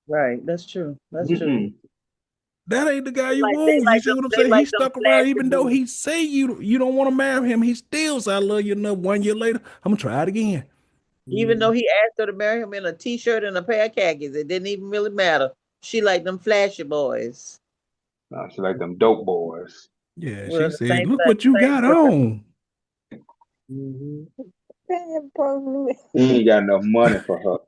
Right. That's true. That's true. Mm-mm. That ain't the guy They you like they want. You like see them what I'm they saying? He like them stuck around, flashy even though boys. he say you don't want to marry him. He still say, I love you enough. 1 year later, I'm gonna try it again. Even though he asked her to marry him in a t-shirt and a pair of khakis, it didn't even really matter. She like them flashy boys. Nah, she like them dope boys. Yeah, Well, she the said, look what you same got on. Damn, probably. He ain't got enough money for her.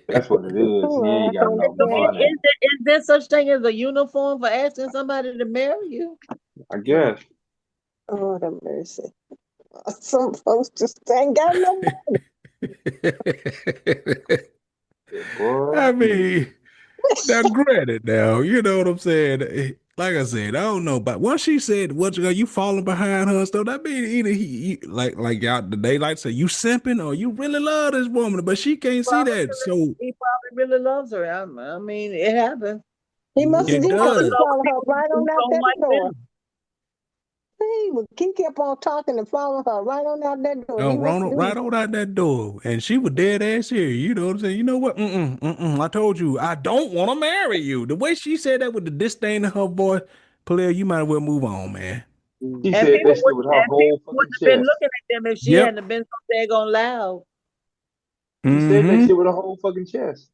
That's what it is. He Oh, I ain't got hope enough So that. money. is there such thing as a uniform for asking somebody to marry you? I guess. Oh, the mercy. Some folks just ain't got no money. Boy. I mean, now granted, now you know what I'm saying. Like I said, I don't know, but once she said, "What you falling behind her and stuff," that mean either like y'all the daylight say you simping or you really love this woman, but she can't see that. So He probably really loves her. I mean, it happens. He must have it did because he does. followed her right on People out don't that like door. them. He kept on talking and following her right on out that door. He must do. Right on out that door, and she was dead ass here. You know what I'm saying? You know what? I told you I don't want to marry you. The way she said that with the disdain in her voice, player, you might as well move on, man. She And said people that shit would with her and whole people fucking wouldn't have been chest. looking at them if she Yep. hadn't been so daggone loud. She said that Mm-hmm. shit with her whole fucking chest.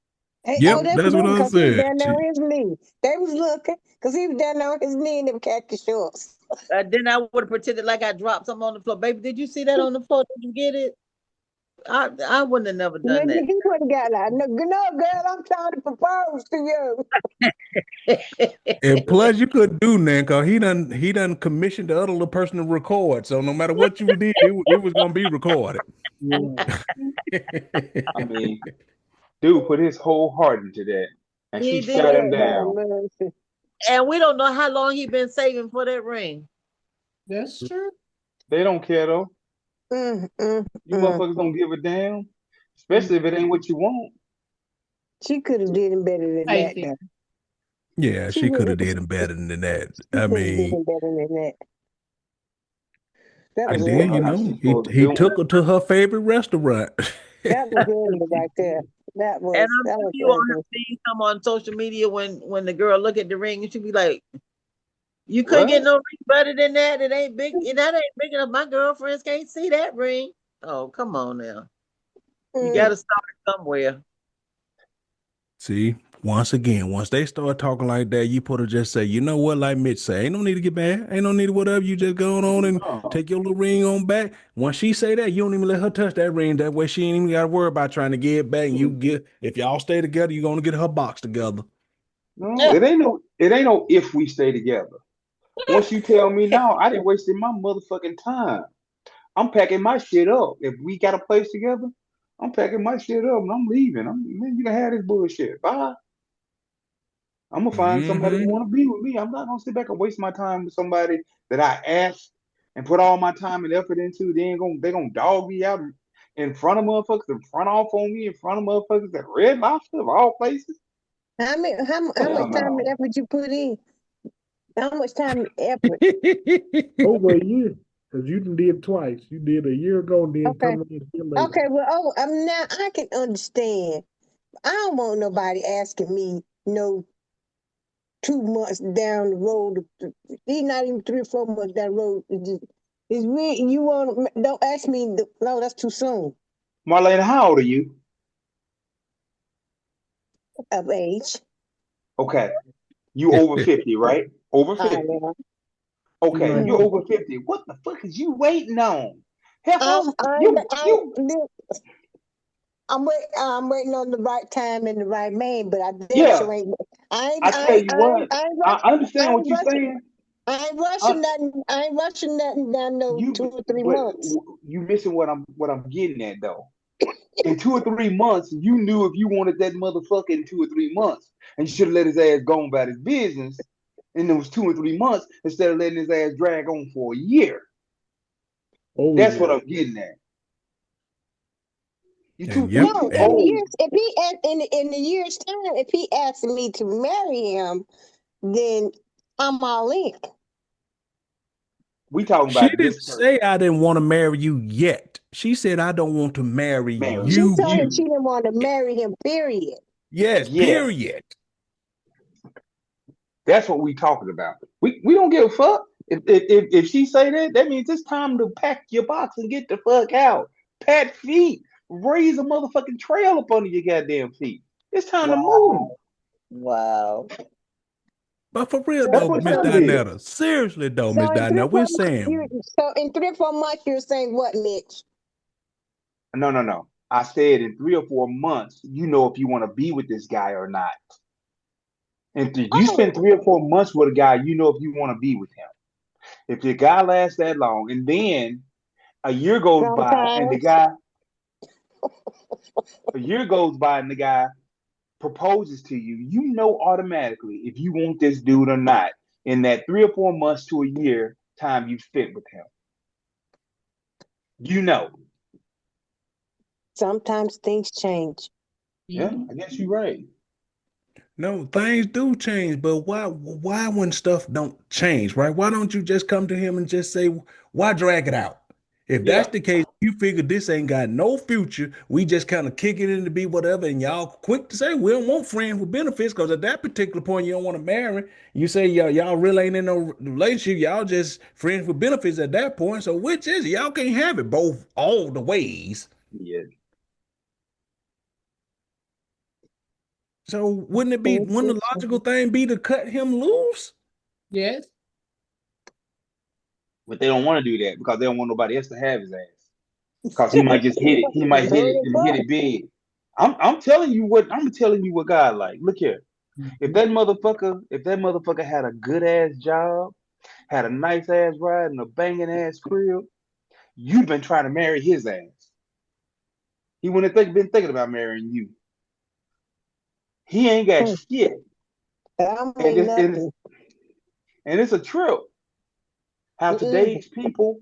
Hey, oh, Yep. that's That's what good I because he was said. down there on his knee. They was looking because he was down there on his knee in them khaki shorts. Then I would have pretended like I dropped something on the floor. Baby, did you see that on the floor? Did you get it? I wouldn't have never done Maybe that. he would have got like, no, girl, I'm trying to propose to you. And plus, you couldn't do nothing because he done commissioned the other little person to record. So no matter what you did, it was gonna be recorded. I mean, dude put his whole heart into that, and she He shut him did. Lord have down. mercy. And we don't know how long he been saving for that ring. That's true. They don't care though. Mm, mm, You mm. motherfuckers don't give a damn, especially if it ain't what you want. She could have did him better than Hey, that, though. Yeah, She she would could have have. did him better than that. She I could have did mean, him better than that. That How was and she then supposed, ugly. how she he supposed to he do took her to her favorite restaurant. That was ugly right there. And I'm That sure was you all have ugly. seen some on social media when the girl look at the ring and she be like, "You couldn't get what? no ring better than that. It ain't big. That ain't big enough. My girlfriends can't see that ring." Oh, come on now. You got Mm. to start somewhere. See, once they start talking like that, you put to just say, you know what, like Mitch say, ain't no need to get mad, ain't no need to whatever. You just go on and No, take your little ring on back. Once she say that, you don't even let her touch that ring. That way, she ain't even got to worry about trying to get it back. And you get, if y'all stay together, you're gonna get her box together. no, it ain't no if we stay together. Once you tell me now, I didn't wasted my motherfucking time. I'm packing my shit up. If we got a place together, I'm packing my shit up and I'm leaving. Man, you can have this bullshit. Bye. I'm gonna find somebody who Mm-hmm. want to be with me. I'm not gonna sit back and waste my time with somebody that I asked and put all my time and effort into. They gonna dog me out in front of motherfuckers and front off on me in front of motherfuckers at Red Lobster of all places. How Hell much time and no. effort you put in? How much time and effort? Over a year. Because you done did twice. You did a year ago and then Okay. come in here later. Okay. Well, I'm now I can understand. I don't want nobody asking me no 2 months down the road. He's not even 3 or 4 months down the road. It's really you want. Don't ask me. No, that's too soon Marlena, how old are you? of age. Okay. You over 50, right? Over I 50. am. She Okay, like, you're Mm. over 50. What the fuck is you waiting on? Heifer, I'm I, you I'm waiting on the right time and the right man, but I damn yeah. sure ain't. I tell you what, I I understand what ain't you're rushing. saying. I ain't I, rushing nothing. I ain't rushing nothing down no you 2 or 3 months. you missing what I'm getting at though. In 2 or 3 months, you knew if you wanted that motherfucker in 2 or 3 months, and you should have let his ass go about his business. And it was 2 or 3 months instead of letting his ass drag on for a year. oh That's yeah. what I'm getting at. You And too yep, No, in the and old. years, if he in the years time, if he asked me to marry him, then I'm all in. We talking she about didn't this say person. I didn't want to marry you yet. She said I don't want to marry Marry She you. told him she you. didn't want to marry him. Period. Yes, Yes. period. That's what we talking about. We don't give a fuck. If she say that, that means it's time to pack your box and get the fuck out. Pat feet. Raise a motherfucking trail up under your goddamn feet. It's time to move. Wow. Wow. But for real So, That's though, what Miss so, time it is. Dinetta, seriously though, so Miss in three Dinetta, or we're 4 months, saying so in 3 or 4 months, you're saying what, Mitch? No, no, no. I said in 3 or 4 months, you know if you want to be with this guy or not. And you spend Oh, 3 or 4 months with a guy, you know if you want to be with him. If the guy lasts that long, and then a year goes by, and the sometimes. guy a year goes by, and the guy proposes to you, you know automatically if you want this dude or not in that 3 or 4 months to a year time you've spent with him. You know. Sometimes things change. Yeah, I guess you're right. no, things do change, but why when stuff don't change, right? Why don't you just come to him and just say, why drag it out? If that's Yeah, the case, you figure this ain't got no future, we just kind of kick it in to be whatever, and y'all quick to say we don't want friends with benefits, because at that particular point you don't want to marry. You say y'all really ain't in no relationship, y'all just friends with benefits at that point. So which is it? Y'all can't have it both all the ways. yeah. So wouldn't the Things logical thing be to cut him loose? Yes. But they don't want to do that because they don't want nobody else to have his ass. Because he might just hit it. He might hit Hurry it and hit up. it big. I'm telling you what God like. Look here. If that motherfucker had a good ass job, had a nice ass ride and a banging ass crib, you've been trying to marry his ass. He wouldn't have been thinking about marrying you. He ain't got Hmm, shit. that And ain't it's and it's nothing. and it's a trip how Mm-mm. today's people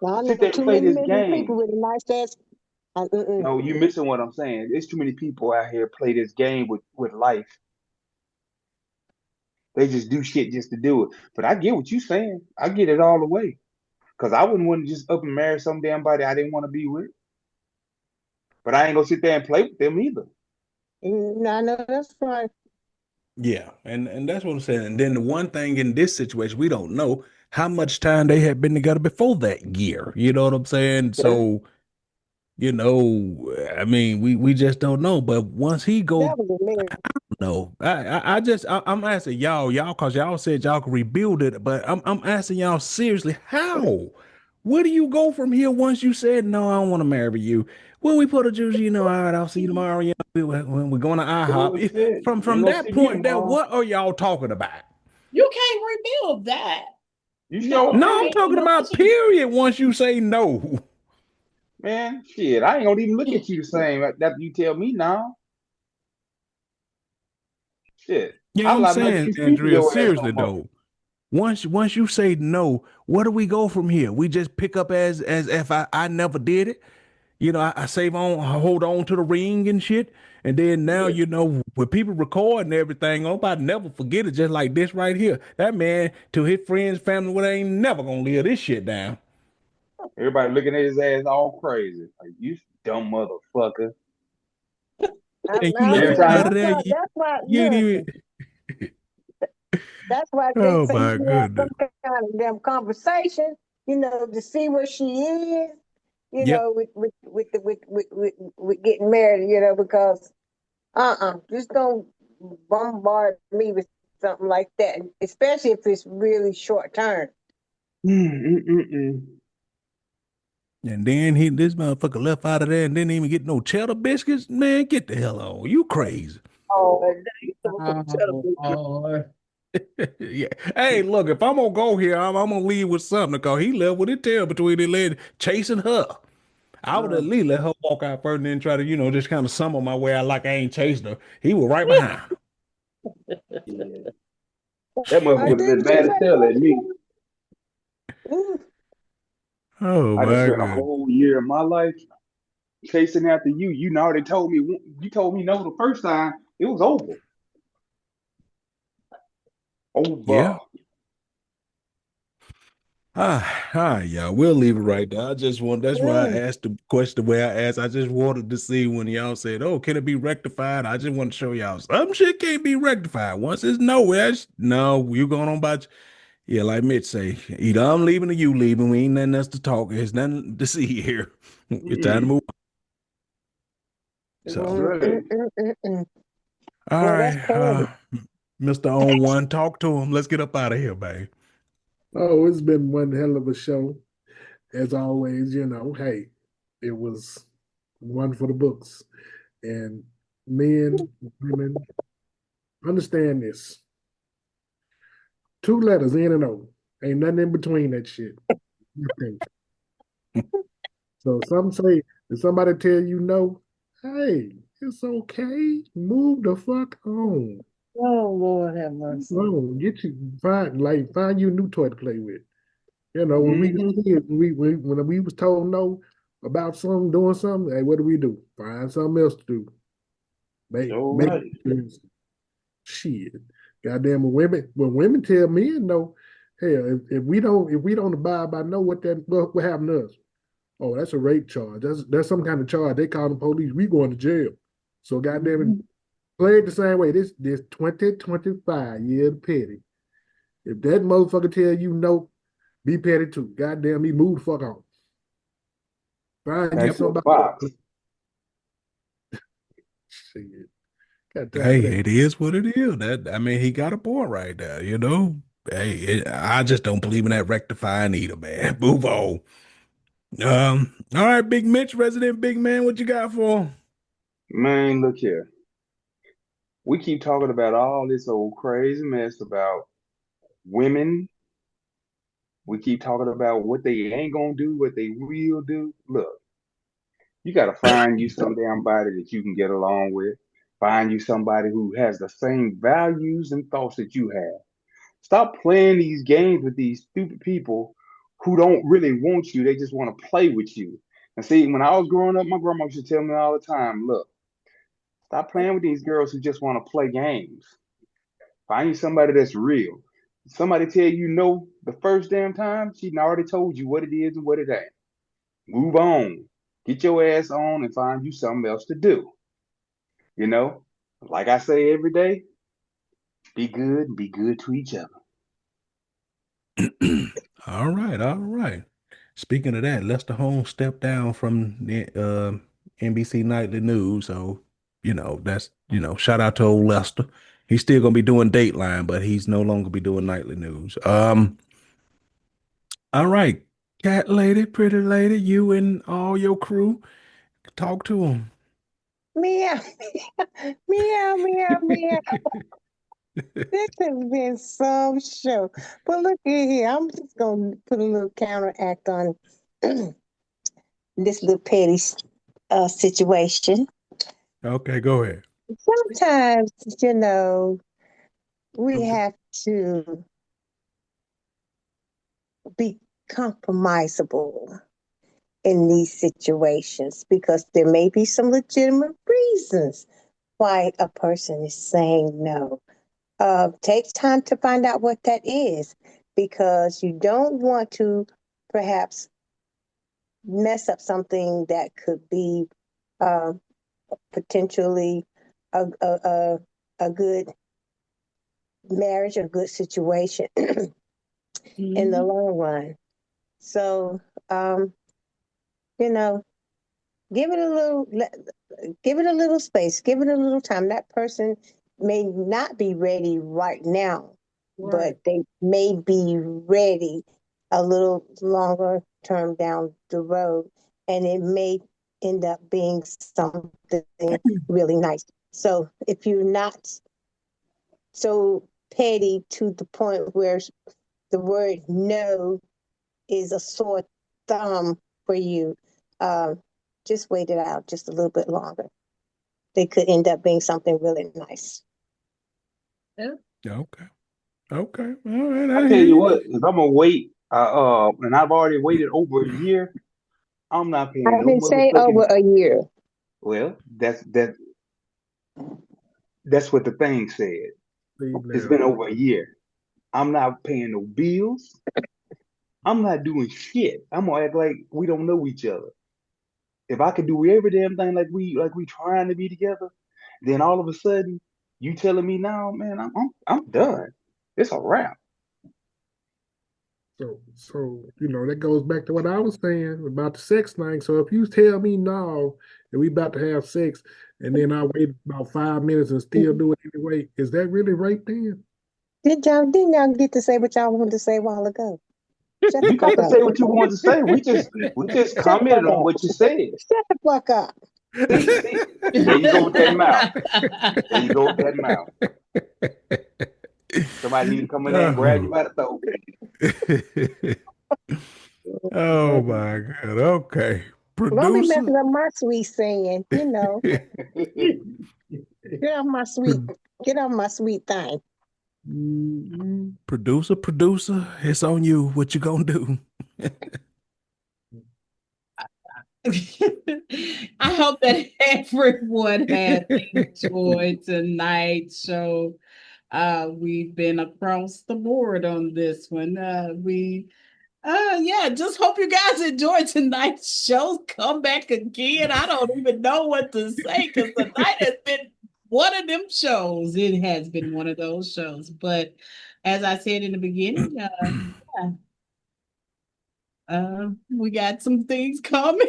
I sit know there and too play many this million people game. with a nice ass. Mm-mm. No, you're missing what I'm saying. There's too many people out here play this game with life. They just do shit just to do it. But I get what you're saying. I get it all the way. Cause I wouldn't want to just up and marry some damn body I didn't want to be with. But I ain't gonna sit there and play with them either. I know that's right. Yeah, and that's what I'm saying. And then the one thing in this situation, we don't know how much time they had been together before that year. You know what I'm saying? Yeah. So, I mean, we just don't know. But once he goes, That was a marriage. no, I'm asking y'all, cause y'all said y'all could rebuild it, but I'm asking y'all seriously, how? Where do you go from here once you said no, I don't want to marry you? When we put a juice, all right, I'll see you tomorrow. When we're going to Well, IHOP. shit. You From ain't gonna that see me point there, tomorrow. what are y'all talking about? You can't rebuild that. You sure No, No, I'm I can. ain't talking about watching. period once you say no. Man, shit. I ain't gonna even look at you the same after you tell me now. Shit. Yeah, I I'm might saying, just speak to Andrea, your ass no seriously more. though. Once you say no, where do we go from here? We just pick up as if I never did it. I save on, I hold on to the ring and shit. And then now, Yeah. when people record and everything, nobody never forget it, just like this right here. That man, to his friends, family, what ain't never gonna live this shit down. Everybody looking at his ass all crazy. Like, you dumb motherfucker. And you I left Every him mean, out time of there. that's why. You ain't Look, even, they oh say you my should have goodness. some kind of damn conversation. To see where she is. Yep. With getting married. Because just don't bombard me with something like that, especially if it's really short term. Mm-mm-mm-mm. And then this motherfucker left out of there and didn't even get no cheddar biscuits. Man, get the hell on. You crazy. Oh, Oh, Lord. Yeah. Hey, look, if I'm gonna go here, I'm gonna leave with something because he left with his tail between his legs chasing her. I would at least let her walk out first and then try to, just kind of summon my way out like I ain't chasing her. He was right behind. Yeah. That motherfucker would have didn't been she mad as say hell at me. that? Oh I just my spent a god. whole year of my life. chasing after you. You already told me. You told me no the first time. It was over. Yeah. Over. Yeah, we'll leave it right there. I just want that's why I asked the question the way I asked. I just wanted to see when y'all said, "Oh, can it be rectified?" I just want to show y'all some shit can't be rectified. Once it's nowhere, no, you going on about yeah, like Mitch say, either I'm leaving or you leaving. We ain't nothing else to talk. There's nothing to see here. It's time to move on. So Right. all Well, that's right, petty. Mr. On One, talk to him. Let's get up out of here, babe. Oh, it's been one hell of a show. As always, hey, it was one for the books. And men, women, understand this. 2 letters, N and O. Ain't nothing in between that shit. Nothing. So some say, if somebody tell you no, hey, it's okay. Move the fuck on. Oh Lord have mercy. No, find you a new toy to play with. When we was Mm-hmm. kids, when we was told no about something, doing something, hey, what do? Find something else to do. All Make right. shit. Goddamn, when women tell men no, hell, if we don't abide by no, what happened to us? Oh, that's a rape charge. That's some kind of charge. They call the police. We going to jail. So goddamn it, play it the same way. This 2025 year of petty. If that motherfucker tell you no, be petty too. Goddamn me, move the fuck on. Find you Back to a somebody. box. Shit. Got time Hey, for that. it is what it is. That I mean, he got a point right there. Hey, I just don't believe in that rectifying either, man. Move on. All right, Big Mitch, resident big man, what you got for him? Man, look here. We keep talking about all this old crazy mess about women. We keep talking about what they ain't gonna do, what they will do. Look, you gotta find you some damn body that you can get along with. Find you somebody who has the same values and thoughts that you have. Stop playing these games with these stupid people who don't really want you. They just want to play with you. And see, when I was growing up, my grandma used to tell me all the time, look, stop playing with these girls who just want to play games. Find you somebody that's real. Somebody tell you no the first damn time, she done already told you what it is and what it ain't. Move on. Get your ass on and find you something else to do. You know, like I say every day, be good and be good to each other. All right, all right. Speaking of that, Lester Holmes stepped down from the NBC Nightly News. So, shout out to old Lester. He's still gonna be doing Dateline, but he's no longer be doing Nightly News. All right, cat lady, pretty lady, you and all your crew, talk to him. Meow, meow, meow, meow. This has been some show. But look at here. I'm just going to put a little counteract on this little petty situation. Okay, go ahead. Sometimes, we have to be compromisable in these situations because there may be some legitimate reasons why a person is saying no. Take time to find out what that is because you don't want to perhaps mess up something that could be uh, potentially a good marriage, a good situation in the long run. So, you know, give it a little, give it a little space, give it a little time. That person may not be ready right now, but they may be ready a little longer term down the road, and it may end up being something really nice. So if you're not so petty to the point where the word no is a sore thumb for you, just wait it out just a little bit longer. They could end up being something really nice. Okay. Okay. All right. I I tell hear you you. what, if I'm gonna wait, and I've already waited over a year, I'm not paying I've no been saying motherfucking. over a year. Well, that's what the thing said. Leave It's now. been over a year. I'm not paying no bills. I'm not doing shit. I'm gonna act like we don't know each other. If I could do every damn thing like we trying to be together, then all of a sudden you telling me now, man, I'm done. It's a wrap. So that goes back to what I was saying about the sex thing. So if you tell me now that we about to have sex, and then I wait about 5 minutes and still do it anyway, is that really rape then? Didn't y'all get to say what y'all wanted to say a while ago? Shut the You got fuck to up. say what you want to say. We just Shut the commented fuck on up. what you said. Shut the fuck up. See, there you go with that mouth. There you go with that mouth. Somebody need to come in there and grab you Oh. by the throat. Oh my God. Okay. Don't be Producer. messing up my sweet saying, Get off my sweet, get off my sweet thing. Producer, it's on you. What you gonna do? I hope that everyone has enjoyed tonight's show. We've been across the board on this one. Yeah, just hope you guys enjoyed tonight's show. Come back again. I don't even know what to say because tonight has been one of them shows. It has been one of those shows. But as I said in the beginning, yeah, we got some things coming,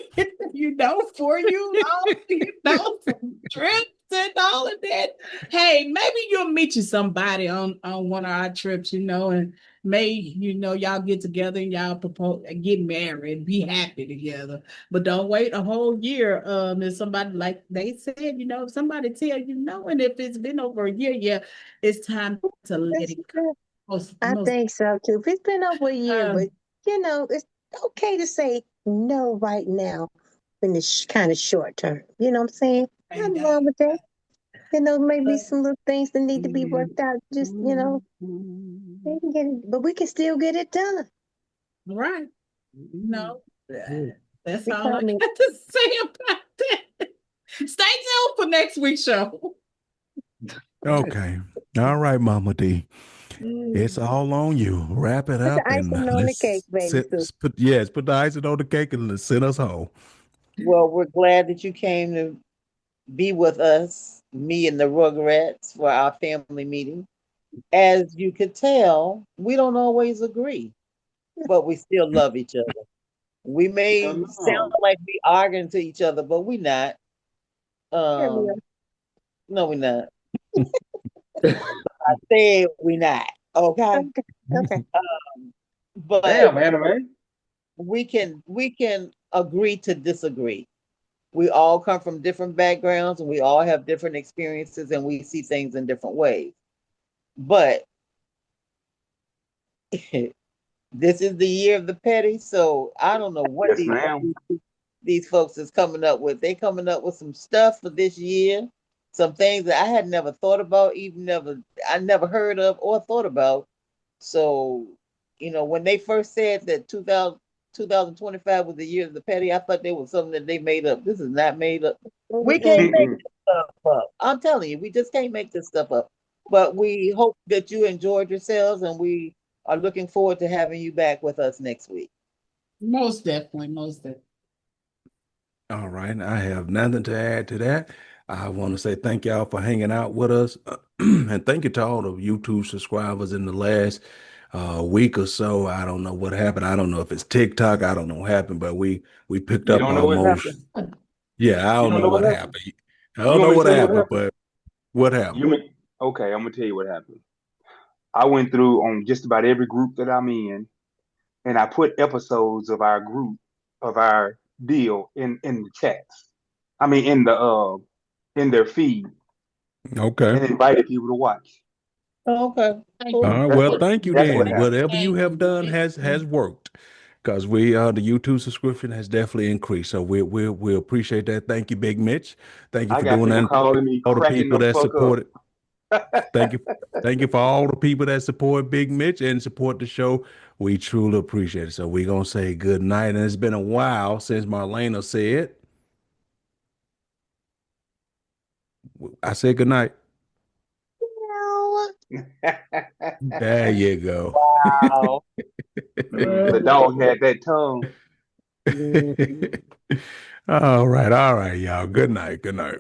for you all, some trips and all of that. Hey, maybe you'll meet you somebody on one of our trips, and y'all get together and y'all propose get married, be happy together. But don't wait a whole year. If somebody like they said, if somebody tell and if it's been over a year, yeah, it's time to let it go. I think so too. It's been over a year, but it's okay to say no right now in this kind of short term. You know what I'm saying? Nothing wrong with that. Maybe some little things that need to be worked out. Just, they can get it, but we can still get it done. Right. No, that's We all I call me. got to say about that. Stay tuned for next week's show. Okay. All right, Mama D. It's all on you. Wrap it Put the up and icing on the cake, baby. put the icing on the cake and let's send us home. Well, we're glad that you came to be with us, me and the Rugrats, for our family meeting. As you could tell, we don't always agree, but we still love each other. We may Hell sound no. like we arguing to each other, but we not. Yeah, we are. No, we not. I said we not. Okay. Okay. But Damn, anime. we can agree to disagree. We all come from different backgrounds and we all have different experiences and we see things in different ways. But this is the year of the petty, so I don't know what Yes, ma'am. these folks is coming up with. They coming up with some stuff for this year, some things that I had never thought about, I never heard of or thought about. So, when they first said that 2025 was the year of the petty, I thought they was something that they made up. This is not made up. We can't make this stuff up. I'm telling you, we just can't make this stuff up. But we hope that you enjoyed yourselves and we are looking forward to having you back with us next week. Most definitely, most definitely. All right. I have nothing to add to that. I want to say thank y'all for hanging out with us. And thank you to all the YouTube subscribers in the last week or so. I don't know what happened. I don't know if it's TikTok. I don't know what happened, but we picked You up don't know what almost. happened? Yeah, I You don't don't know know what what happened? happened. I You don't want know me to what tell you what happened, happened? but what happened? Okay, I'm gonna tell you what happened. I went through on just about every group that I'm in, and I put episodes of our group of our deal in the chats. I mean, in their feed, Okay. and invited people to watch. Okay. Thank All you. right. That's Well, what thank you that's what then. happened. Whatever you Thank have you. done has worked, because the YouTube subscription has definitely increased. So we appreciate that. Thank you, Big Mitch. Thank you I for got doing that. people And thank calling me, all the cracking people the that fuck up. supported. Thank you for all the people that support Big Mitch and support the show. We truly appreciate it. So we're gonna say good night. And it's been a while since Marlena said. I said good night. There you go. Wow. The dog had that tongue. All right, y'all. Good night. Good night.